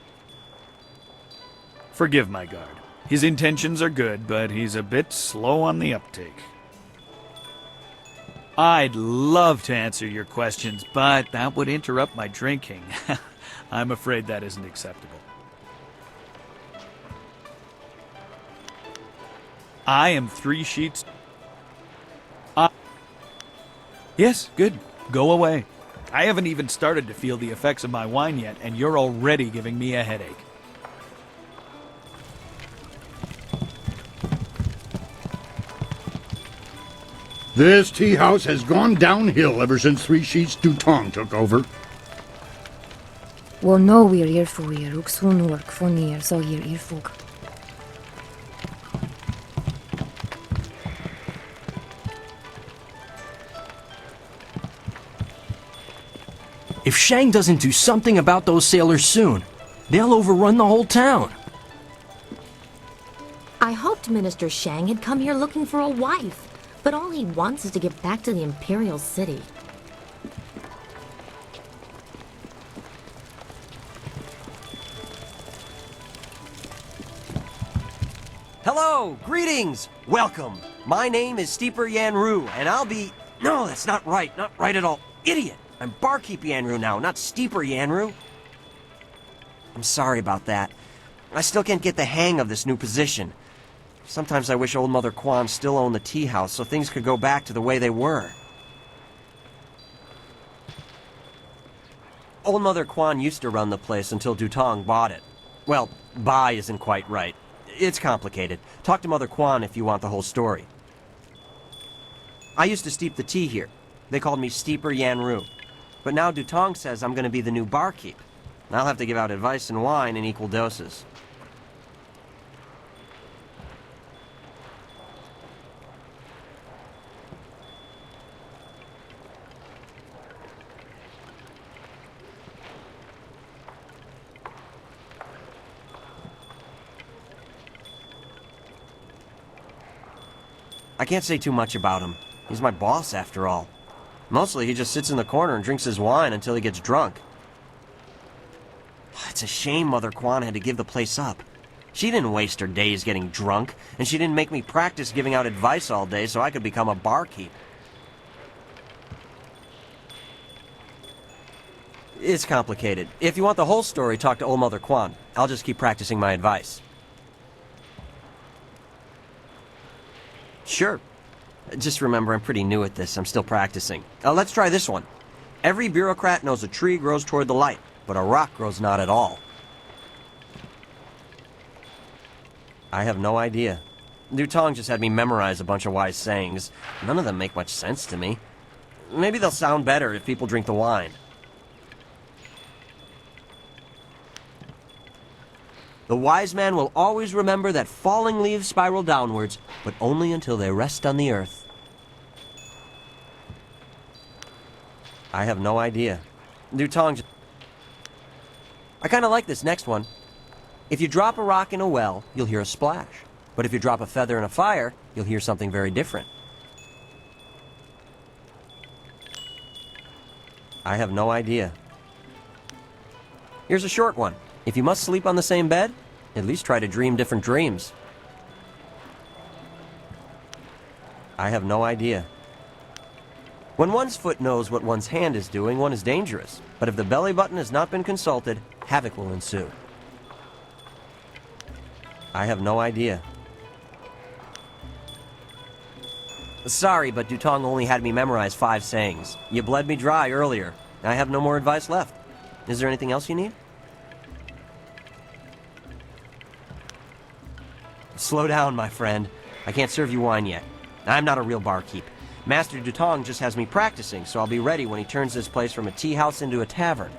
Forgive my guard. His intentions are good, but he's a bit slow on the uptake. I'd love to answer your questions, but that would interrupt my drinking. I'm afraid that isn't acceptable. I am Three Sheets... Yes, good. Go away. I haven't even started to feel the effects of my wine yet, and you're already giving me a headache. This tea house has gone downhill ever since Three Sheets Dutong took over. Well, no, we're here for you. Uksun work for near, so you're here for. If Shang doesn't do something about those sailors soon, they'll overrun the whole town. I hoped Minister Shang had come here looking for a wife, but all he wants is to get back to the Imperial City. Hello, greetings, welcome. My name is Steeper Yanru, and I'll be... No, that's not right at all. Idiot! I'm Barkeep Yanru now, not Steeper Yanru. I'm sorry about that. I still can't get the hang of this new position. Sometimes I wish old Mother Kwan still owned the tea house so things could go back to the way they were. Old Mother Kwan used to run the place until Dutong bought it. Well, buy isn't quite right. It's complicated. Talk to Mother Kwan if you want the whole story. I used to steep the tea here. They called me Steeper Yanru. But now Dutong says I'm going to be the new barkeep. I'll have to give out advice and wine in equal doses. I can't say too much about him. He's my boss, after all. Mostly, he just sits in the corner and drinks his wine until he gets drunk. It's a shame Mother Kwan had to give the place up. She didn't waste her days getting drunk, and she didn't make me practice giving out advice all day so I could become a barkeep. It's complicated. If you want the whole story, talk to old Mother Kwan. I'll just keep practicing my advice. Sure. Just remember, I'm pretty new at this. I'm still practicing. Let's try this one. Every bureaucrat knows a tree grows toward the light, but a rock grows not at all. I have no idea. Dutong just had me memorize a bunch of wise sayings. None of them make much sense to me. Maybe they'll sound better if people drink the wine. The wise man will always remember that falling leaves spiral downwards, but only until they rest on the earth. I have no idea. Dutong... I kind of like this next one. If you drop a rock in a well, you'll hear a splash. But if you drop a feather in a fire, you'll hear something very different. I have no idea. Here's a short one. If you must sleep on the same bed, at least try to dream different dreams. I have no idea. When one's foot knows what one's hand is doing, one is dangerous. But if the belly button has not been consulted, havoc will ensue. I have no idea. Sorry, but Dutong only had me memorize 5 sayings. You bled me dry earlier. I have no more advice left. Is there anything else you need? Slow down, my friend. I can't serve you wine yet. I'm not a real barkeep. Master Dutong just has me practicing, so I'll be ready when he turns this place from a tea house into a tavern.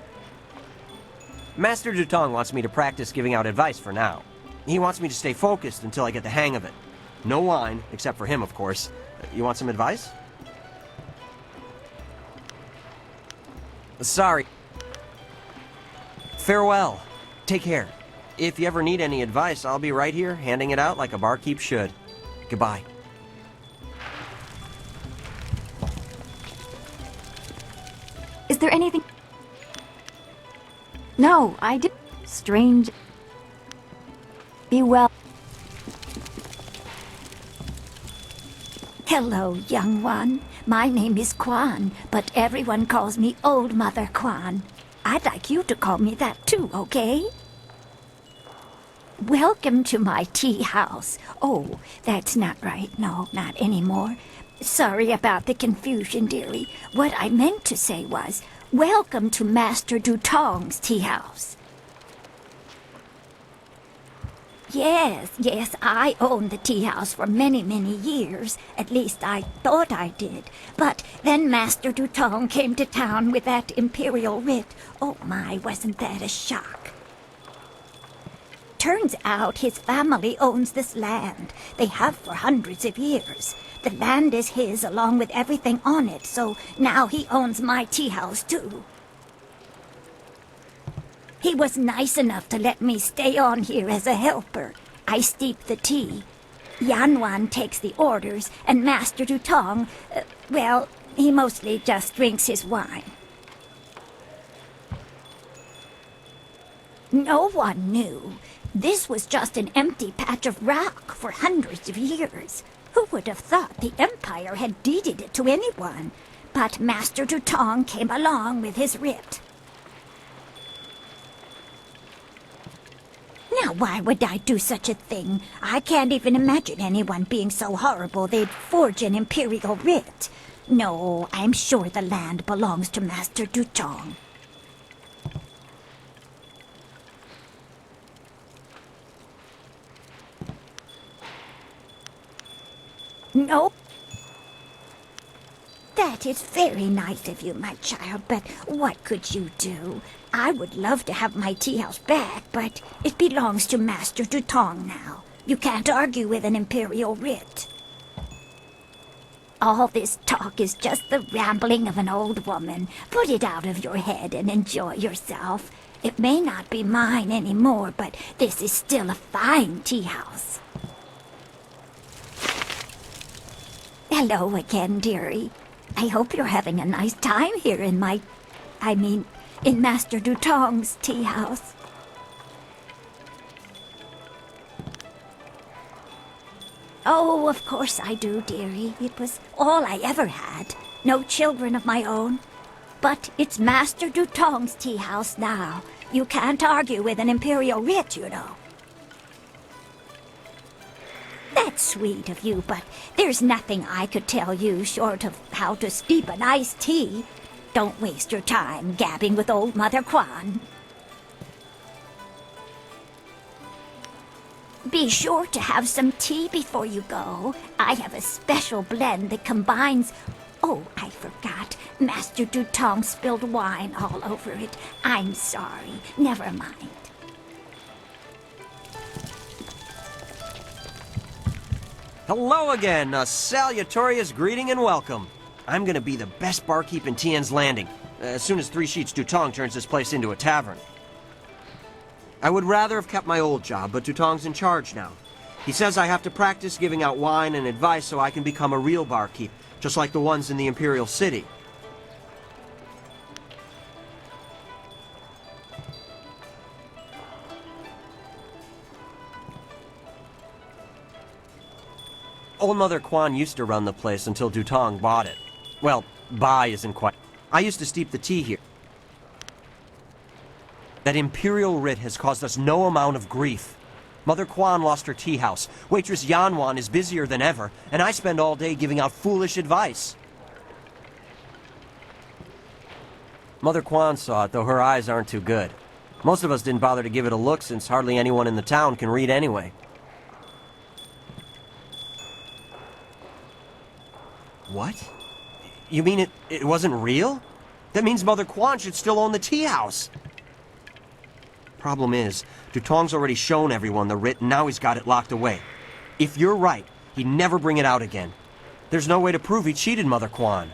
Master Dutong wants me to practice giving out advice for now. He wants me to stay focused until I get the hang of it. No wine, except for him, of course. You want some advice? Sorry. Farewell. Take care. If you ever need any advice, I'll be right here, handing it out like a barkeep should. Goodbye. Is there anything... No, I did... Strange... Be well. Hello, young one. My name is Quan, but everyone calls me Old Mother Quan. I'd like you to call me that too, okay? Welcome to my tea house. Oh, that's not right. No, not anymore. Sorry about the confusion, dearie. What I meant to say was, welcome to Master Dutong's tea house. Yes, I owned the tea house for many, many years. At least I thought I did. But then Master Dutong came to town with that imperial writ. Oh my, wasn't that a shock? Turns out his family owns this land. They have for hundreds of years. The land is his along with everything on it, so now he owns my tea house too. He was nice enough to let me stay on here as a helper. I steep the tea. Yanwan takes the orders, and Master Dutong, well, he mostly just drinks his wine. No one knew. This was just an empty patch of rock for hundreds of years. Who would have thought the Empire had deeded it to anyone? But Master Dutong came along with his writ. Now, why would I do such a thing? I can't even imagine anyone being so horrible they'd forge an imperial writ. No, I'm sure the land belongs to Master Dutong. Nope. That is very nice of you, my child, but what could you do? I would love to have my tea house back, but it belongs to Master Dutong now. You can't argue with an imperial writ. All this talk is just the rambling of an old woman. Put it out of your head and enjoy yourself. It may not be mine anymore, but this is still a fine tea house. Hello again, dearie. I hope you're having a nice time here in in Master Dutong's tea house. Oh, of course I do, dearie. It was all I ever had. No children of my own. But it's Master Dutong's tea house now. You can't argue with an imperial writ, you know. That's sweet of you, but there's nothing I could tell you short of how to steep an iced tea. Don't waste your time gabbing with old Mother Quan. Be sure to have some tea before you go. I have a special blend that combines... Oh, I forgot. Master Dutong spilled wine all over it. I'm sorry. Never mind. Hello again, a salutatorious greeting and welcome. I'm gonna be the best barkeep in Tien's Landing, as soon as Three Sheets Dutong turns this place into a tavern. I would rather have kept my old job, but Dutong's in charge now. He says I have to practice giving out wine and advice so I can become a real barkeep, just like the ones in the Imperial City. Old Mother Quan used to run the place until Dutong bought it. Well, buy isn't quite... I used to steep the tea here. That imperial writ has caused us no amount of grief. Mother Quan lost her tea house, waitress Yanwan is busier than ever, and I spend all day giving out foolish advice. Mother Quan saw it, though her eyes aren't too good. Most of us didn't bother to give it a look since hardly anyone in the town can read anyway. What? You mean it wasn't real? That means Mother Quan should still own the tea house. Problem is, Dutong's already shown everyone the writ and now he's got it locked away. If you're right, he'd never bring it out again. There's no way to prove he cheated Mother Quan.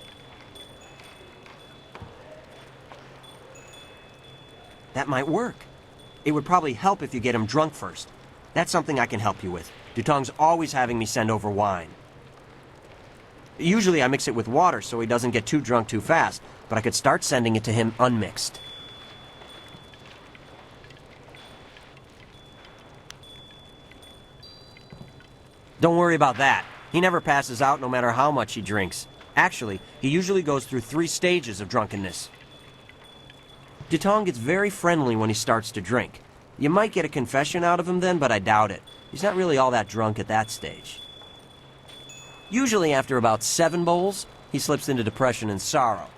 That might work. It would probably help if you get him drunk first. That's something I can help you with. Dutong's always having me send over wine. Usually I mix it with water so he doesn't get too drunk too fast, but I could start sending it to him unmixed. Don't worry about that. He never passes out no matter how much he drinks. Actually, he usually goes through 3 stages of drunkenness. Dutong gets very friendly when he starts to drink. You might get a confession out of him then, but I doubt it. He's not really all that drunk at that stage. Usually after about 7 bowls, he slips into depression and sorrow.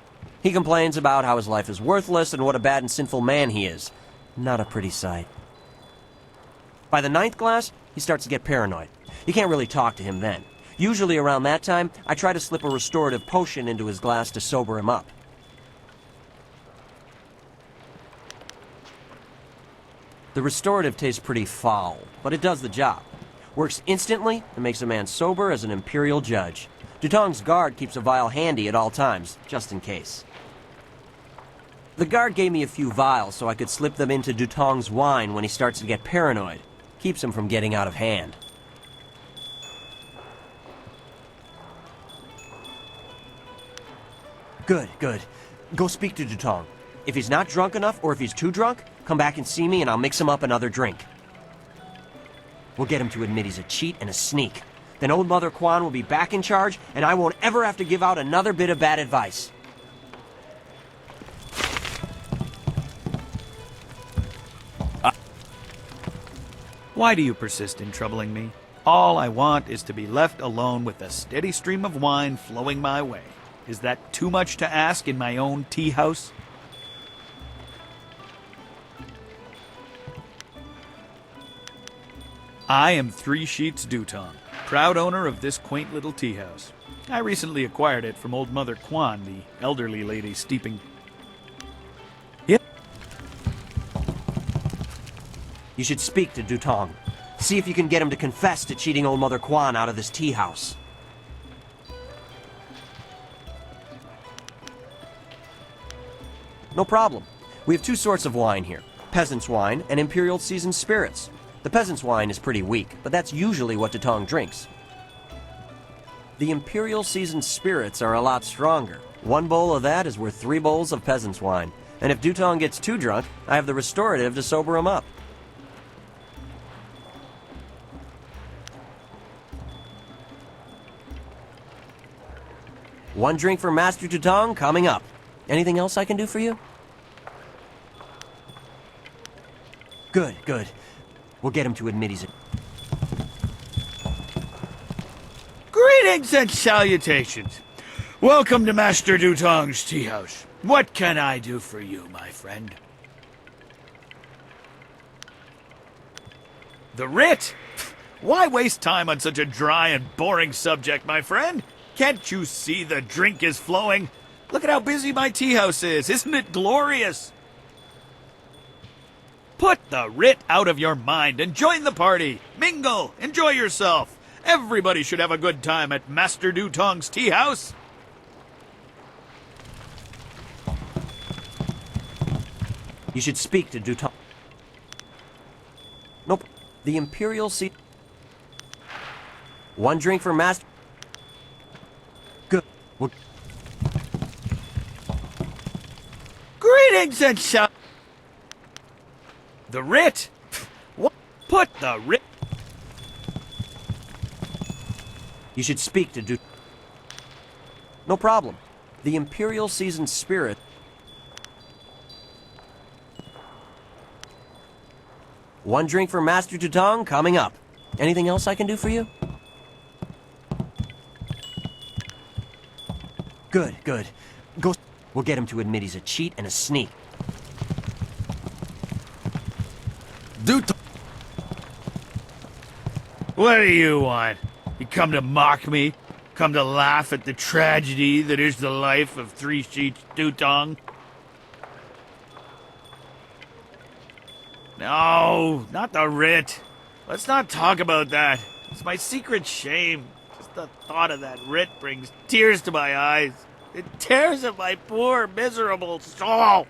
He complains about how his life is worthless and what a bad and sinful man he is. Not a pretty sight. By the 9th glass, he starts to get paranoid. You can't really talk to him then. Usually around that time, I try to slip a restorative potion into his glass to sober him up. The restorative tastes pretty foul, but it does the job. Works instantly and makes a man sober as an imperial judge. Dutong's guard keeps a vial handy at all times, just in case. The guard gave me a few vials so I could slip them into Dutong's wine when he starts to get paranoid. Keeps him from getting out of hand. Good. Go speak to Dutong. If he's not drunk enough, or if he's too drunk, come back and see me and I'll mix him up another drink. We'll get him to admit he's a cheat and a sneak. Then old Mother Quan will be back in charge, and I won't ever have to give out another bit of bad advice. Why do you persist in troubling me? All I want is to be left alone with a steady stream of wine flowing my way. Is that too much to ask in my own tea house? I am 3 Sheets Dutong, proud owner of this quaint little tea house. I recently acquired it from old Mother Quan, the elderly lady steeping... Yep. You should speak to Dutong. See if you can get him to confess to cheating old Mother Quan out of this tea house. No problem. We have 2 sorts of wine here. Peasant's wine and Imperial Seasoned Spirits. The peasant's wine is pretty weak, but that's usually what Dutong drinks. The Imperial Seasoned Spirits are a lot stronger. 1 bowl of that is worth 3 bowls of peasant's wine. And if Dutong gets too drunk, I have the restorative to sober him up. One drink for Master Dutong coming up. Anything else I can do for you? Good. We'll get him to admit he's a... Greetings and salutations. Welcome to Master Dutong's tea house. What can I do for you, my friend? The writ? Why waste time on such a dry and boring subject, my friend? Can't you see the drink is flowing? Look at how busy my tea house is. Isn't it glorious? Put the writ out of your mind and join the party. Mingle. Enjoy yourself. Everybody should have a good time at Master Dutong's tea house. You should speak to Dutong. Nope. The Imperial Seat. 1 drink for Master... Good. We'll... Greetings and The writ? What? Put the writ... You should speak to Dutong. No problem. The Imperial Seasoned Spirit... 1 drink for Master Dutong coming up. Anything else I can do for you? Good. Go... We'll get him to admit he's a cheat and a sneak. Dutong. What do you want? You come to mock me? Come to laugh at the tragedy that is the life of Three Sheets Dutong? No, not the writ. Let's not talk about that. It's my secret shame. Just the thought of that writ brings tears to my eyes. It tears at my poor, miserable soul.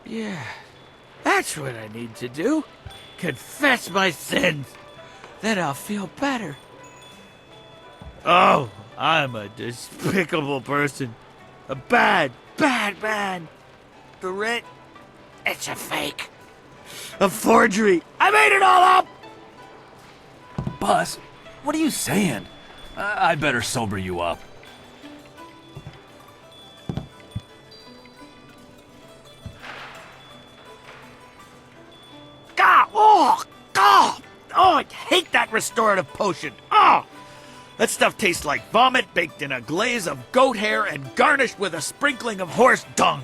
Yeah, that's what I need to do. Confess my sins. Then I'll feel better. Oh, I'm a despicable person. A bad man. The writ, it's a fake. A forgery. I made it all up! Boss, what are you saying? I'd better sober you up. Oh, I hate that restorative potion. Oh, that stuff tastes like vomit baked in a glaze of goat hair and garnished with a sprinkling of horse dung.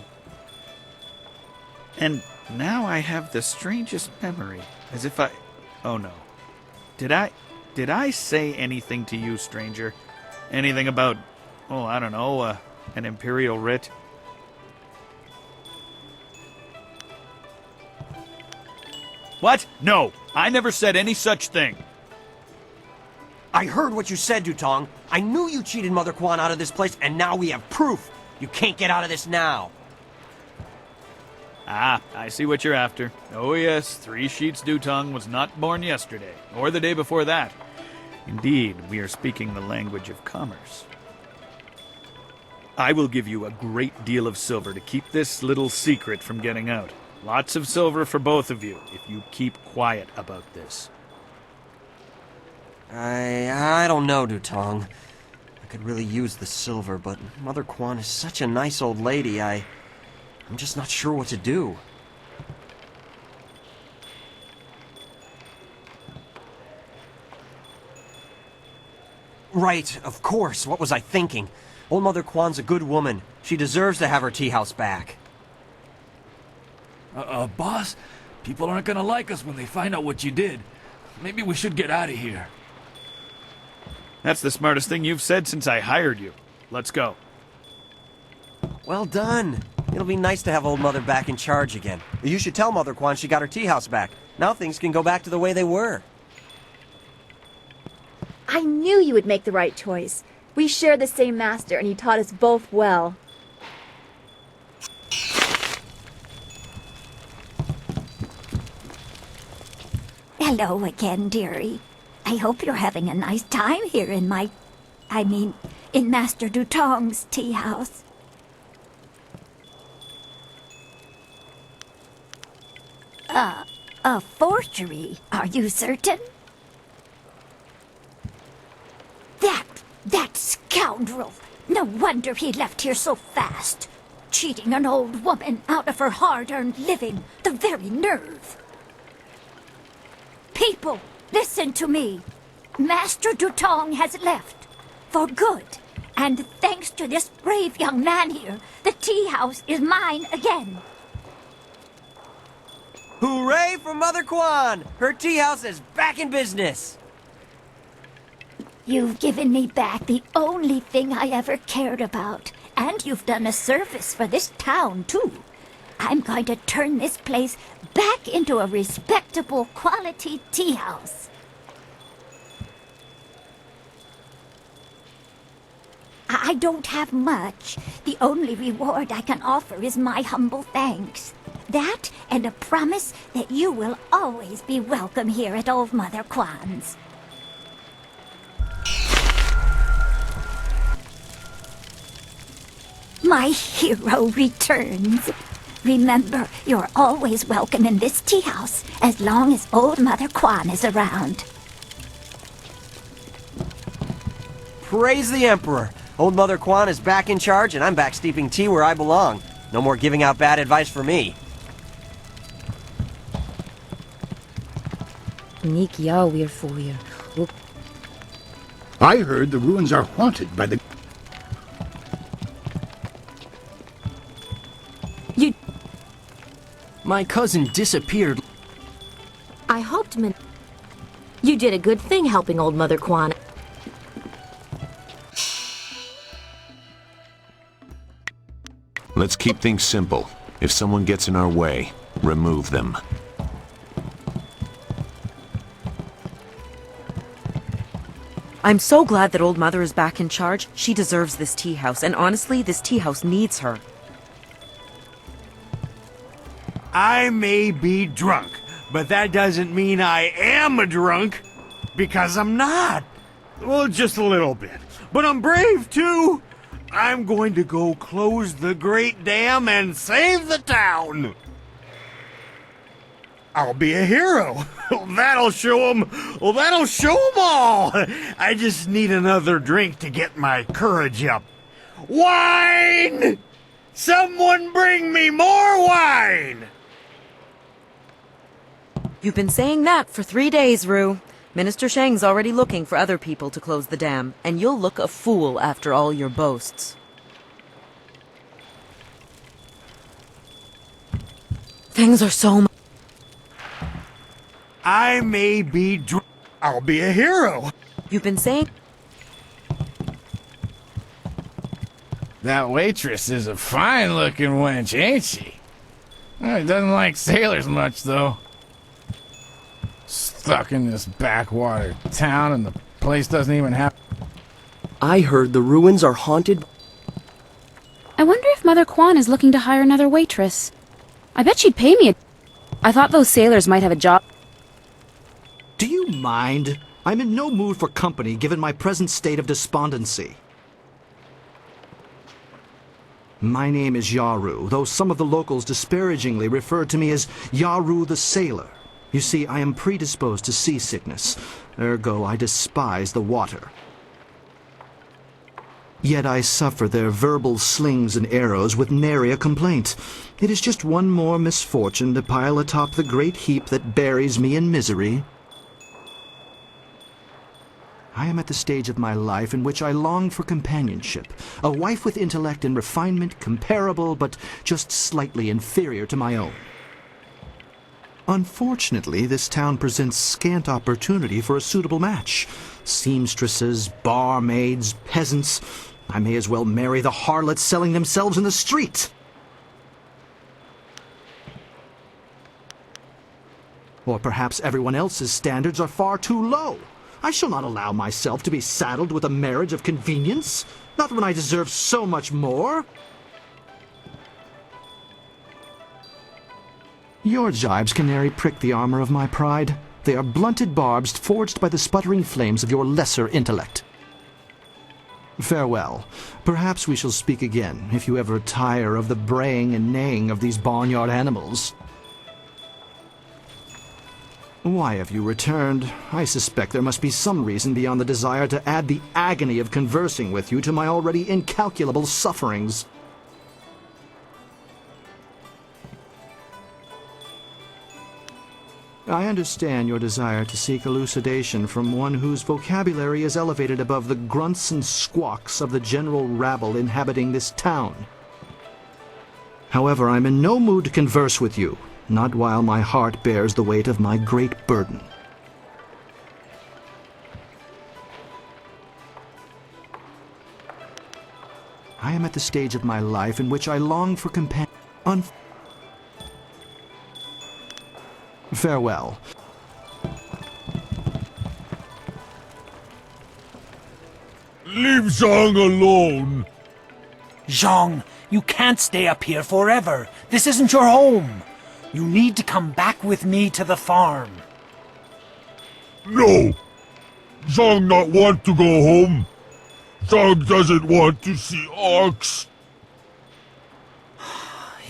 And now I have the strangest memory, as if oh no. Did I say anything to you, stranger? Anything about, I don't know, an imperial writ? What? No, I never said any such thing. I heard what you said, Dutong. I knew you cheated Mother Quan out of this place, and now we have proof. You can't get out of this now. Ah, I see what you're after. Oh yes, Three Sheets Dutong was not born yesterday, or the day before that. Indeed, we are speaking the language of commerce. I will give you a great deal of silver to keep this little secret from getting out. Lots of silver for both of you, if you keep quiet about this. I don't know, Dutong. I could really use the silver, but Mother Quan is such a nice old lady, I'm just not sure what to do. Right, of course. What was I thinking? Old Mother Quan's a good woman. She deserves to have her tea house back. Boss, people aren't gonna like us when they find out what you did. Maybe we should get out of here. That's the smartest thing you've said since I hired you. Let's go. Well done. It'll be nice to have old Mother back in charge again. You should tell Mother Quan she got her tea house back. Now things can go back to the way they were. I knew you would make the right choice. We share the same master, and he taught us both well. Hello again, dearie. I hope you're having a nice time here in in Master Dutong's tea house. A forgery, are you certain? That scoundrel! No wonder he left here so fast. Cheating an old woman out of her hard-earned living, the very nerve. People, listen to me. Master Dutong has left. For good. And thanks to this brave young man here, the tea house is mine again. Hooray for Mother Quan! Her tea house is back in business! You've given me back the only thing I ever cared about. And you've done a service for this town, too. I'm going to turn this place back into a respectable quality tea house. I don't have much. The only reward I can offer is my humble thanks. That and a promise that you will always be welcome here at Old Mother Quan's. My hero returns. Remember, you're always welcome in this tea house as long as Old Mother Quan is around. Praise the Emperor! Old Mother Quan is back in charge, and I'm back steeping tea where I belong. No more giving out bad advice for me. I heard the ruins are haunted by the... My cousin disappeared. I hoped you did a good thing helping old Mother Quan. Let's keep things simple. If someone gets in our way, remove them. I'm so glad that old Mother is back in charge. She deserves this tea house, and honestly, this tea house needs her. I may be drunk, but that doesn't mean I am a drunk, because I'm not. Well, just a little bit. But I'm brave, too. I'm going to go close the Great Dam and save the town. I'll be a hero. That'll show 'em. Well, that'll show 'em all. I just need another drink to get my courage up. Wine! Someone bring me more wine! You've been saying that for 3 days, Rue. Minister Shang's already looking for other people to close the dam, and you'll look a fool after all your boasts. Things are so I may be drunk. I'll be a hero. You've been saying... That waitress is a fine-looking wench, ain't she? Doesn't like sailors much, though. Stuck in this backwater town, and the place doesn't even have... I heard the ruins are haunted. I wonder if Mother Quan is looking to hire another waitress. I bet she'd pay me I thought those sailors might have a job. Do you mind? I'm in no mood for company given my present state of despondency. My name is Yaru, though some of the locals disparagingly refer to me as Yaru the Sailor. You see, I am predisposed to seasickness, ergo I despise the water. Yet I suffer their verbal slings and arrows with nary a complaint. It is just one more misfortune to pile atop the great heap that buries me in misery. I am at the stage of my life in which I long for companionship, a wife with intellect and refinement comparable but just slightly inferior to my own. Unfortunately, this town presents scant opportunity for a suitable match. Seamstresses, barmaids, peasants. I may as well marry the harlots selling themselves in the street. Or perhaps everyone else's standards are far too low. I shall not allow myself to be saddled with a marriage of convenience, not when I deserve so much more. Your jibes can nary prick the armor of my pride. They are blunted barbs forged by the sputtering flames of your lesser intellect. Farewell. Perhaps we shall speak again, if you ever tire of the braying and neighing of these barnyard animals. Why have you returned? I suspect there must be some reason beyond the desire to add the agony of conversing with you to my already incalculable sufferings. I understand your desire to seek elucidation from one whose vocabulary is elevated above the grunts and squawks of the general rabble inhabiting this town. However, I'm in no mood to converse with you, not while my heart bears the weight of my great burden. I am at the stage of my life in which I long for companion. Farewell. Leave Zhang alone. Zhang, you can't stay up here forever. This isn't your home. You need to come back with me to the farm. No. Zhang not want to go home. Zhang doesn't want to see orcs.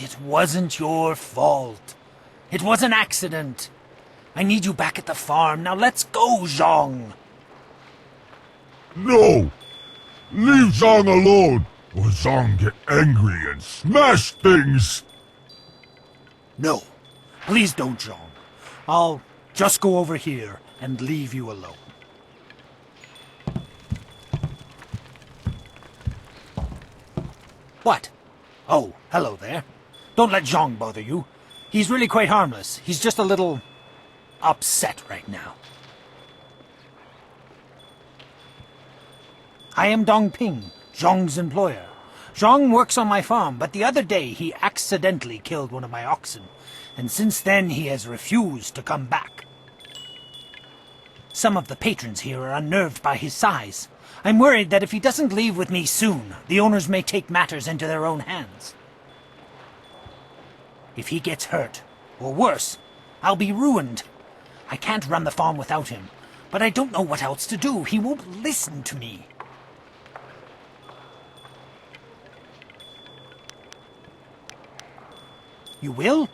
It wasn't your fault. It was an accident. I need you back at the farm. Now let's go, Zhang. No. Leave Zhang alone, or Zhang get angry and smash things. No. Please don't, Zhang. I'll just go over here and leave you alone. What? Oh, hello there. Don't let Zhang bother you. He's really quite harmless. He's just a little... upset right now. I am Dong Ping, Zhong's employer. Zhong works on my farm, but the other day he accidentally killed one of my oxen, and since then he has refused to come back. Some of the patrons here are unnerved by his size. I'm worried that if he doesn't leave with me soon, the owners may take matters into their own hands. If he gets hurt, or worse, I'll be ruined. I can't run the farm without him, but I don't know what else to do. He won't listen to me. You will?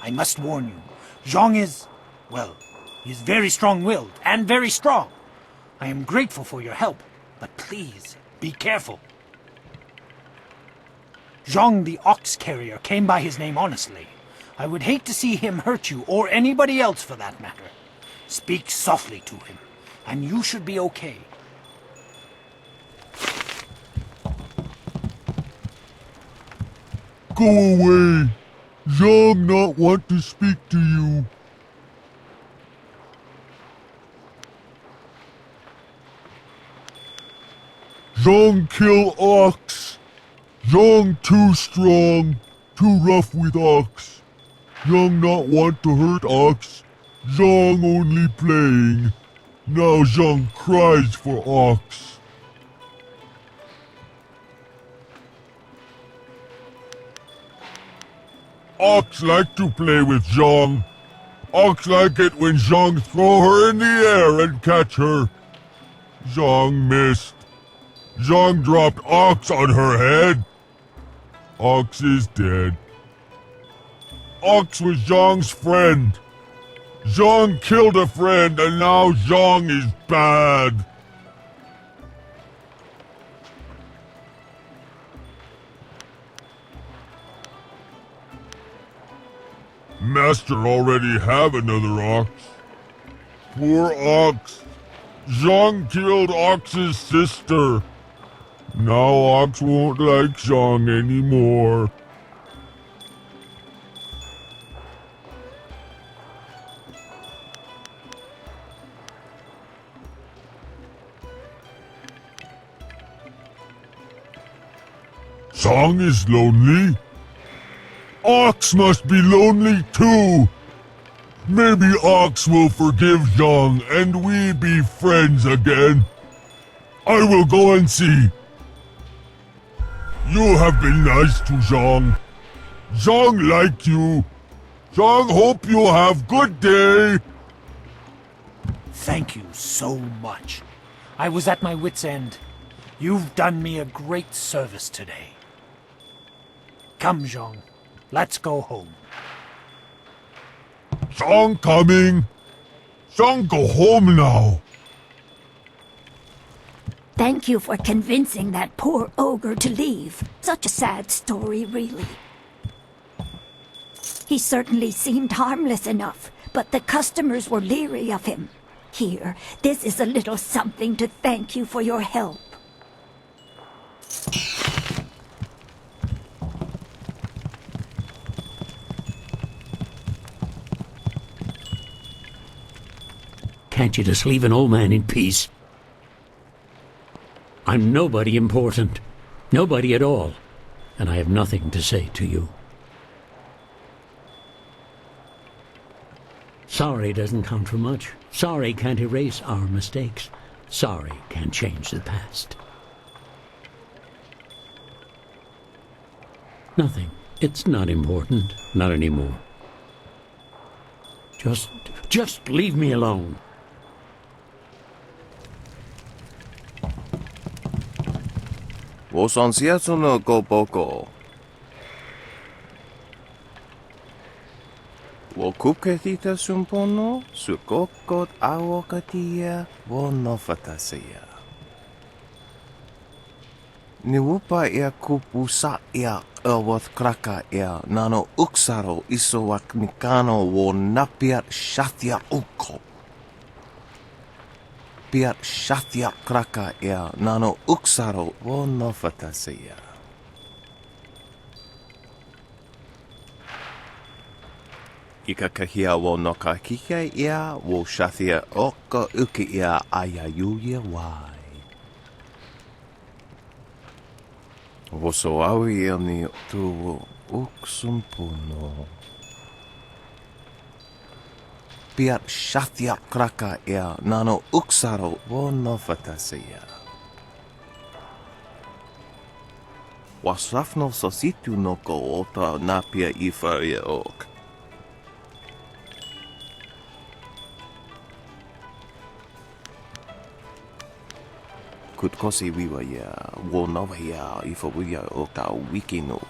I must warn you, Zhong is, well, he's very strong-willed and very strong. I am grateful for your help, but please, be careful. Zhong the ox carrier came by his name honestly. I would hate to see him hurt you, or anybody else for that matter. Speak softly to him, and you should be okay. Go away. Zhong not want to speak to you. Zhong kill ox. Zhong too strong, too rough with ox. Zhong not want to hurt ox. Zhong only playing. Now Zhong cries for ox. Ox like to play with Zhong. Ox like it when Zhong throw her in the air and catch her. Zhong missed. Zhong dropped Ox on her head. Ox is dead. Ox was Zhong's friend. Zhong killed a friend and now Zhong is bad. Master already have another ox. Poor ox. Zhong killed Ox's sister. Now Ox won't like Zhong anymore. Zhong is lonely. Ox must be lonely too. Maybe Ox will forgive Zhong and we be friends again. I will go and see. You have been nice to Zhong. Zhong like you. Zhong hope you have good day. Thank you so much. I was at my wit's end. You've done me a great service today. Come, Zhong. Let's go home. Zhong coming. Zhong go home now. Thank you for convincing that poor ogre to leave. Such a sad story, really. He certainly seemed harmless enough, but the customers were leery of him. Here, this is a little something to thank you for your help. Can't you just leave an old man in peace? I'm nobody important. Nobody at all. And I have nothing to say to you. Sorry doesn't count for much. Sorry can't erase our mistakes. Sorry can't change the past. Nothing. It's not important. Not anymore. Just leave me alone. Wosansiasu no goboko. Wokuketita sumpono, sukokot awokatia, wonofatasaya. Niwupa ia kupusa ia awat kraka ia nano uksaro isowak nikano wo napiat shatia uko. Piat shatia kraka ia nano uksaro wo nofatasaya. Ika kahia wo no ka kike ia wo shathia oka uki ia ayayuya wai. Wo so awi ia ni tu wo uksumpuno. Piat shathia kraka ia nano uksaro wo no fatasia. Wasrafno sositu no ko ota napia ifaria ok. Kutkosi wiwa ya wo nawa ya ifaria ota wikino.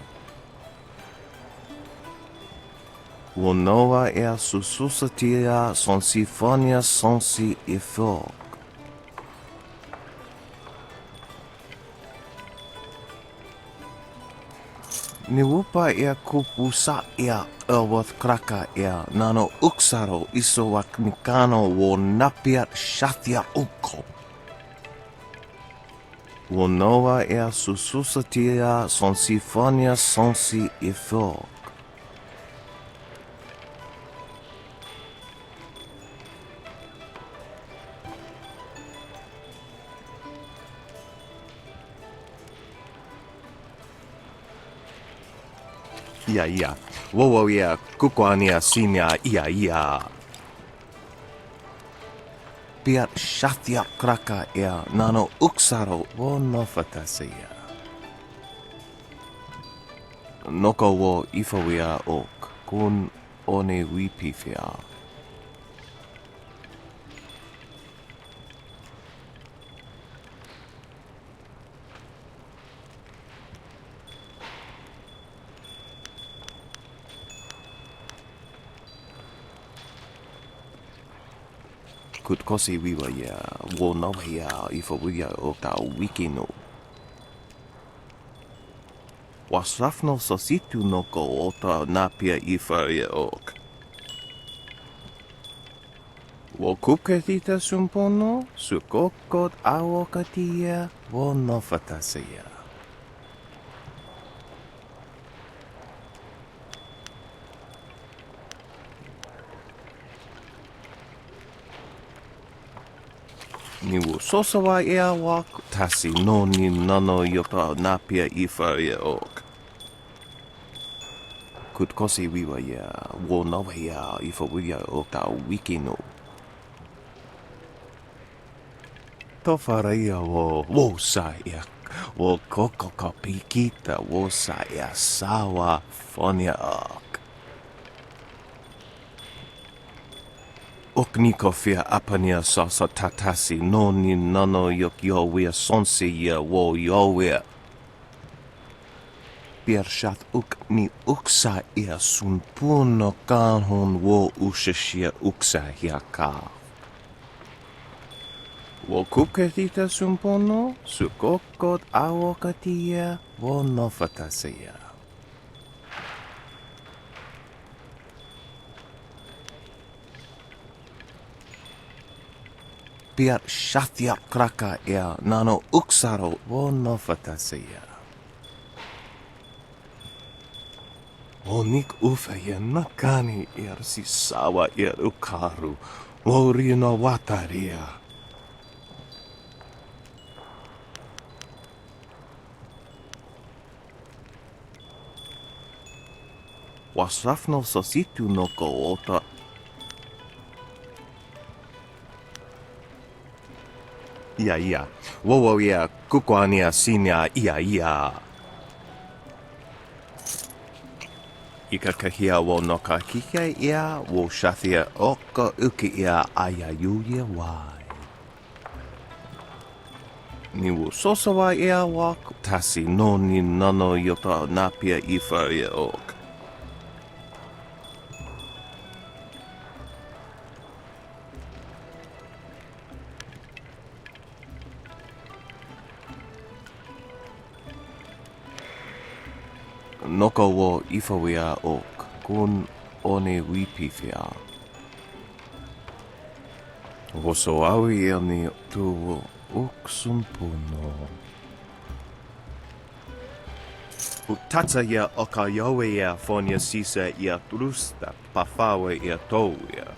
Wo noa ea sususatia son sifonia sonsi ifok. Ni wupa ea kupusa ea ewath kraka ea nano uksaro isowak nikano wo napiat shathia uko. Wo noa ea sususatia son sifonia sonsi ifok. Ia. Wowo ia kukwania sinia ia. Piat shathia kraka ia nano uksaro wo no fatasia. Noko wo ifawia ok kun one wipifia. Kutkosi wiwa ya wo nawa ya ifawia ok ta wikino. Wasrafno sositu no ko ota napia ifaria ok. Wo kupketita sumpono sukokot awokatia wo no fatasia. Ni wo sosawa ea wak tasi no ni nano yota napia ifaria ok. Kutkosi wiwa ya wo nawa ya ifawia ok ta wikino. Tofaria wo sa ea wo kokoko pikita wo sa ea sawa fonia ok. Okniko fia apania sasa tatasi no ni nano yok yowea sonsi ya wo yowea. Piershat uk ni uksa ia sunpuno kanhon wo ushashia uksa hiaka. Wo kupketita sumpono sukokot awokatia wo no fatasia. Piat shathia kraka ea nano uksaro wo no fatasia. Onik ufa ya nakani si sawa ukaru wo rino wataria. Wasrafno sositu no ko ota. Ia. Wowo ia kukwania sinia ia. Ika kahia wo no ka kike ia wo shathia oka uki ia ayayuya wai. Ni wo sosawa ia wak tasi no ni nano yota napia ifaria ok. Noko wo ifawia ok kun one wipifia. Wo so awi ia ni tu wo uksumpuno. Utata ia okayoe ia fonia sisa ia trusta pafawe ia toia.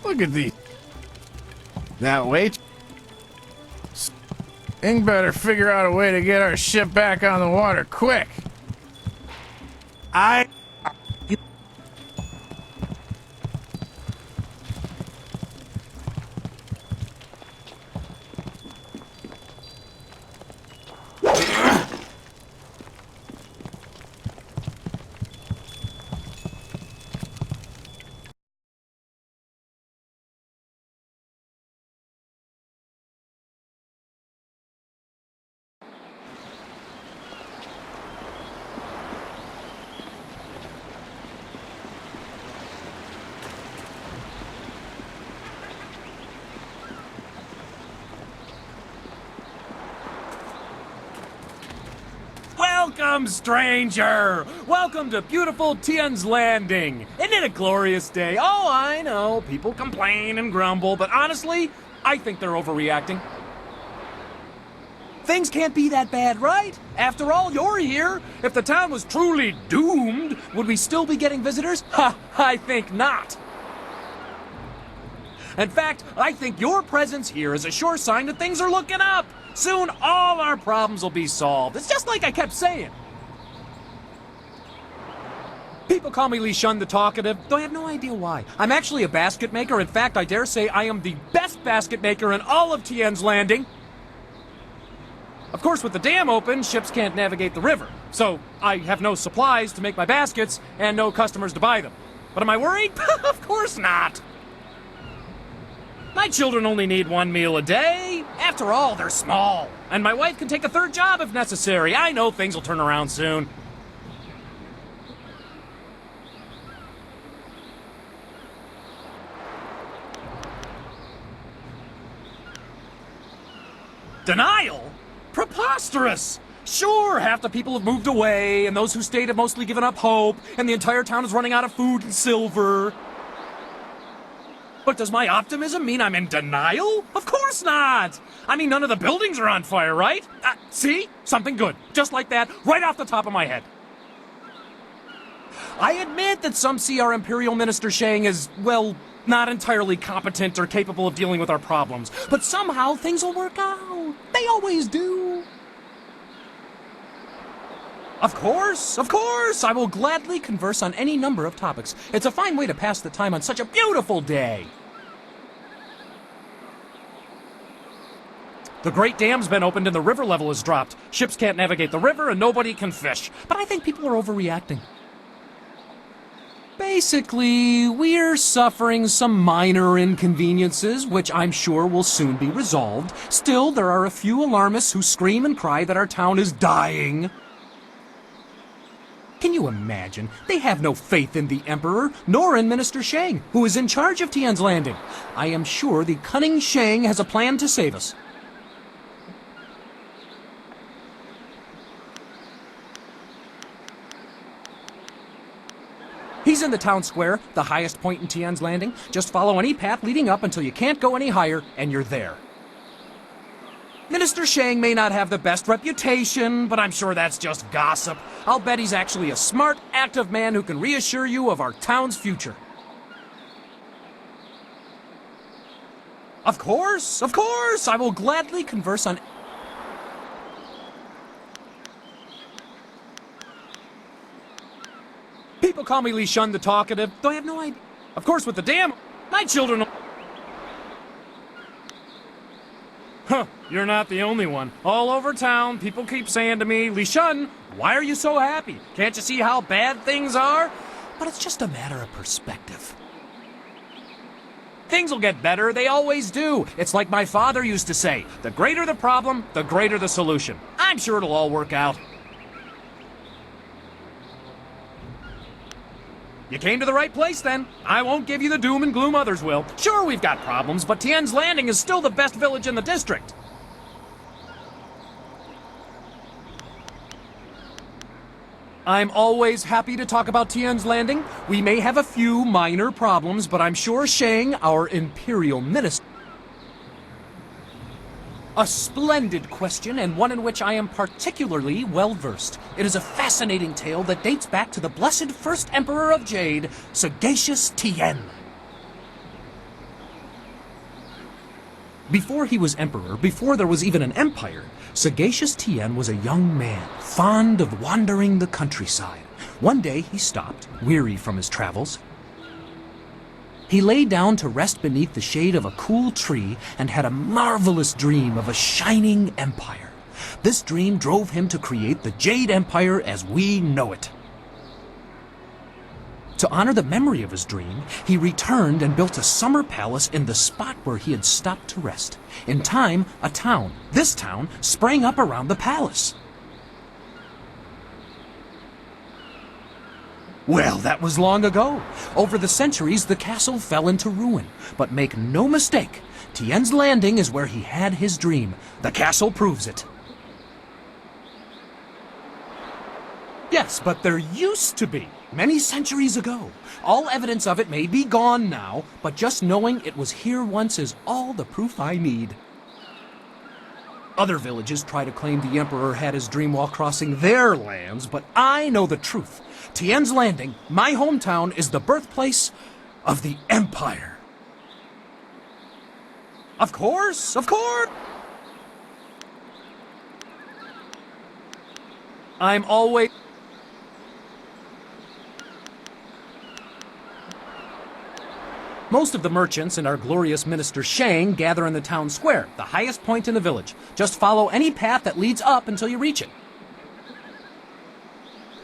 Look at these. That wait. Ing better figure out a way to get our ship back on the water quick. Welcome, stranger! Welcome to beautiful Tian's Landing! Isn't it a glorious day? Oh, I know, people complain and grumble, but honestly, I think they're overreacting. Things can't be that bad, right? After all, you're here. If the town was truly doomed, would we still be getting visitors? Ha! I think not. In fact, I think your presence here is a sure sign that things are looking up. Soon, all our problems will be solved. It's just like I kept saying. People call me Li Shun the Talkative, though I have no idea why. I'm actually a basket maker. In fact, I dare say I am the best basket maker in all of Tian's Landing. Of course, with the dam open, ships can't navigate the river. So, I have no supplies to make my baskets and no customers to buy them. But am I worried? Of course not. My children only need one meal a day. After all, they're small. And my wife can take a third job if necessary. I know things will turn around soon. Denial? Preposterous! Sure, half the people have moved away, and those who stayed have mostly given up hope, and the entire town is running out of food and silver. But does my optimism mean I'm in denial? Of course not! I mean, none of the buildings are on fire, right? See? Something good. Just like that, right off the top of my head. I admit that some see our Imperial Minister Shang as, well, not entirely competent or capable of dealing with our problems. But somehow things will work out. They always do. Of course, I will gladly converse on any number of topics. It's a fine way to pass the time on such a beautiful day. The Great Dam's been opened and the river level has dropped. Ships can't navigate the river and nobody can fish. But I think people are overreacting. Basically, we're suffering some minor inconveniences, which I'm sure will soon be resolved. Still, there are a few alarmists who scream and cry that our town is dying. Can you imagine? They have no faith in the Emperor, nor in Minister Shang, who is in charge of Tian's Landing. I am sure the cunning Shang has a plan to save us. He's in the town square, the highest point in Tian's Landing. Just follow any path leading up until you can't go any higher, and you're there. Minister Shang may not have the best reputation, but I'm sure that's just gossip. I'll bet he's actually a smart, active man who can reassure you of our town's future. Of course, I will gladly converse on... People call me Li Shun the Talkative, though I have no idea. Of course, with the dam, my children... Huh, you're not the only one. All over town, people keep saying to me, Li Shun, why are you so happy? Can't you see how bad things are? But it's just a matter of perspective. Things will get better, they always do. It's like my father used to say, the greater the problem, the greater the solution. I'm sure it'll all work out. You came to the right place, then. I won't give you the doom and gloom others will. Sure, we've got problems, but Tian's Landing is still the best village in the district. I'm always happy to talk about Tien's Landing. We may have a few minor problems, but I'm sure Shang, our Imperial Minister... A splendid question, and one in which I am particularly well-versed. It is a fascinating tale that dates back to the blessed first Emperor of Jade, Sagacious Tien. Before he was emperor, before there was even an empire, Sagacious Tien was a young man, fond of wandering the countryside. One day he stopped, weary from his travels. He lay down to rest beneath the shade of a cool tree and had a marvelous dream of a shining empire. This dream drove him to create the Jade Empire as we know it. To honor the memory of his dream, he returned and built a summer palace in the spot where he had stopped to rest. In time, a town, this town, sprang up around the palace. Well, that was long ago. Over the centuries, the castle fell into ruin. But make no mistake, Tien's Landing is where he had his dream. The castle proves it. Yes, but there used to be, many centuries ago. All evidence of it may be gone now, but just knowing it was here once is all the proof I need. Other villages try to claim the Emperor had his dream while crossing their lands, but I know the truth. Tien's Landing, my hometown, is the birthplace of the Empire. Of course, of course! I'm always... Most of the merchants and our glorious Minister Shang gather in the town square, the highest point in the village. Just follow any path that leads up until you reach it.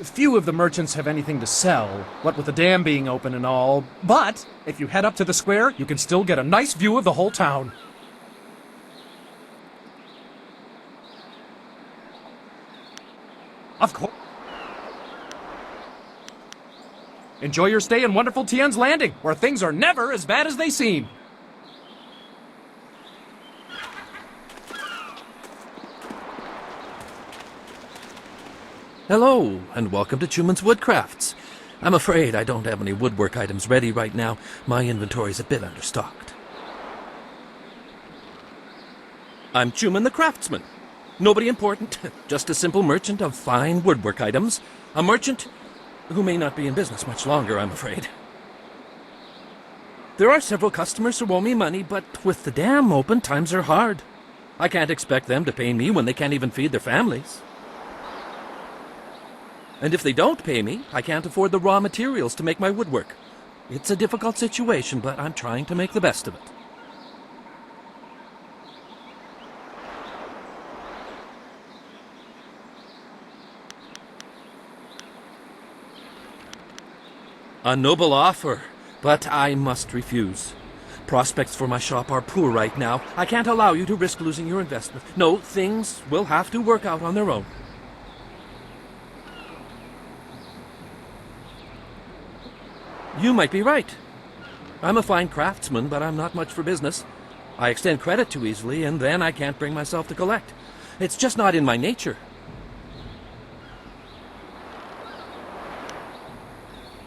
Few of the merchants have anything to sell, what with the dam being open and all, but if you head up to the square, you can still get a nice view of the whole town. Of course. Enjoy your stay in wonderful Tien's Landing, where things are never as bad as they seem. Hello, and welcome to Chuman's Woodcrafts. I'm afraid I don't have any woodwork items ready right now. My inventory's a bit understocked. I'm Chuman the Craftsman. Nobody important, just a simple merchant of fine woodwork items. A merchant who may not be in business much longer, I'm afraid. There are several customers who owe me money, but with the dam open, times are hard. I can't expect them to pay me when they can't even feed their families. And if they don't pay me, I can't afford the raw materials to make my woodwork. It's a difficult situation, but I'm trying to make the best of it. A noble offer, but I must refuse. Prospects for my shop are poor right now. I can't allow you to risk losing your investment. No, things will have to work out on their own. You might be right. I'm a fine craftsman, but I'm not much for business. I extend credit too easily, and then I can't bring myself to collect. It's just not in my nature.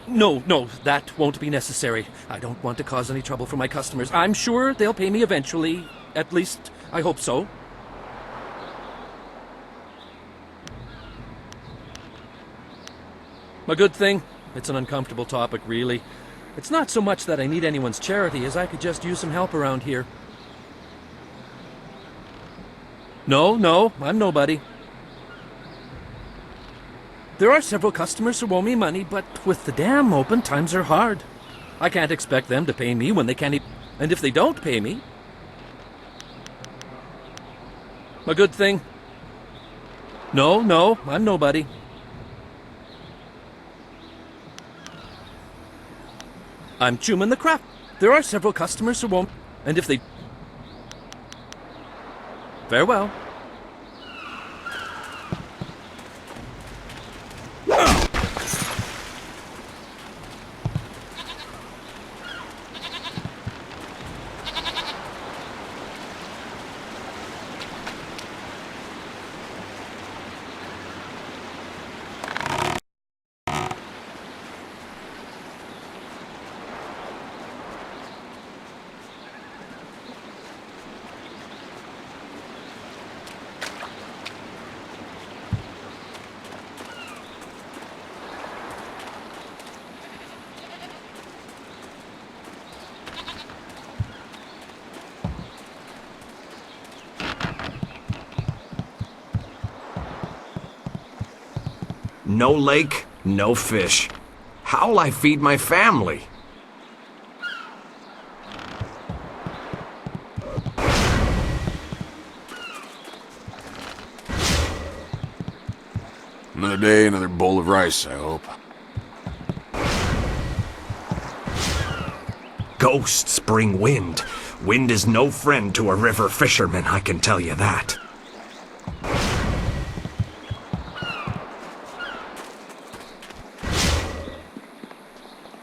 No, that won't be necessary. I don't want to cause any trouble for my customers. I'm sure they'll pay me eventually. At least, I hope so. A good thing. It's an uncomfortable topic, really. It's not so much that I need anyone's charity as I could just use some help around here. No, I'm nobody. There are several customers who owe me money, but with the dam open, times are hard. I can't expect them to pay me when they can't and if they don't pay me... A good thing. No, I'm nobody. I'm Chuman the Craft. There are several customers who won't... And if they... Farewell. No lake, no fish. How'll I feed my family? Another day, another bowl of rice, I hope. Ghosts bring wind. Wind is no friend to a river fisherman, I can tell you that.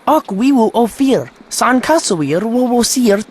Och we will offer, san kasawir wo sir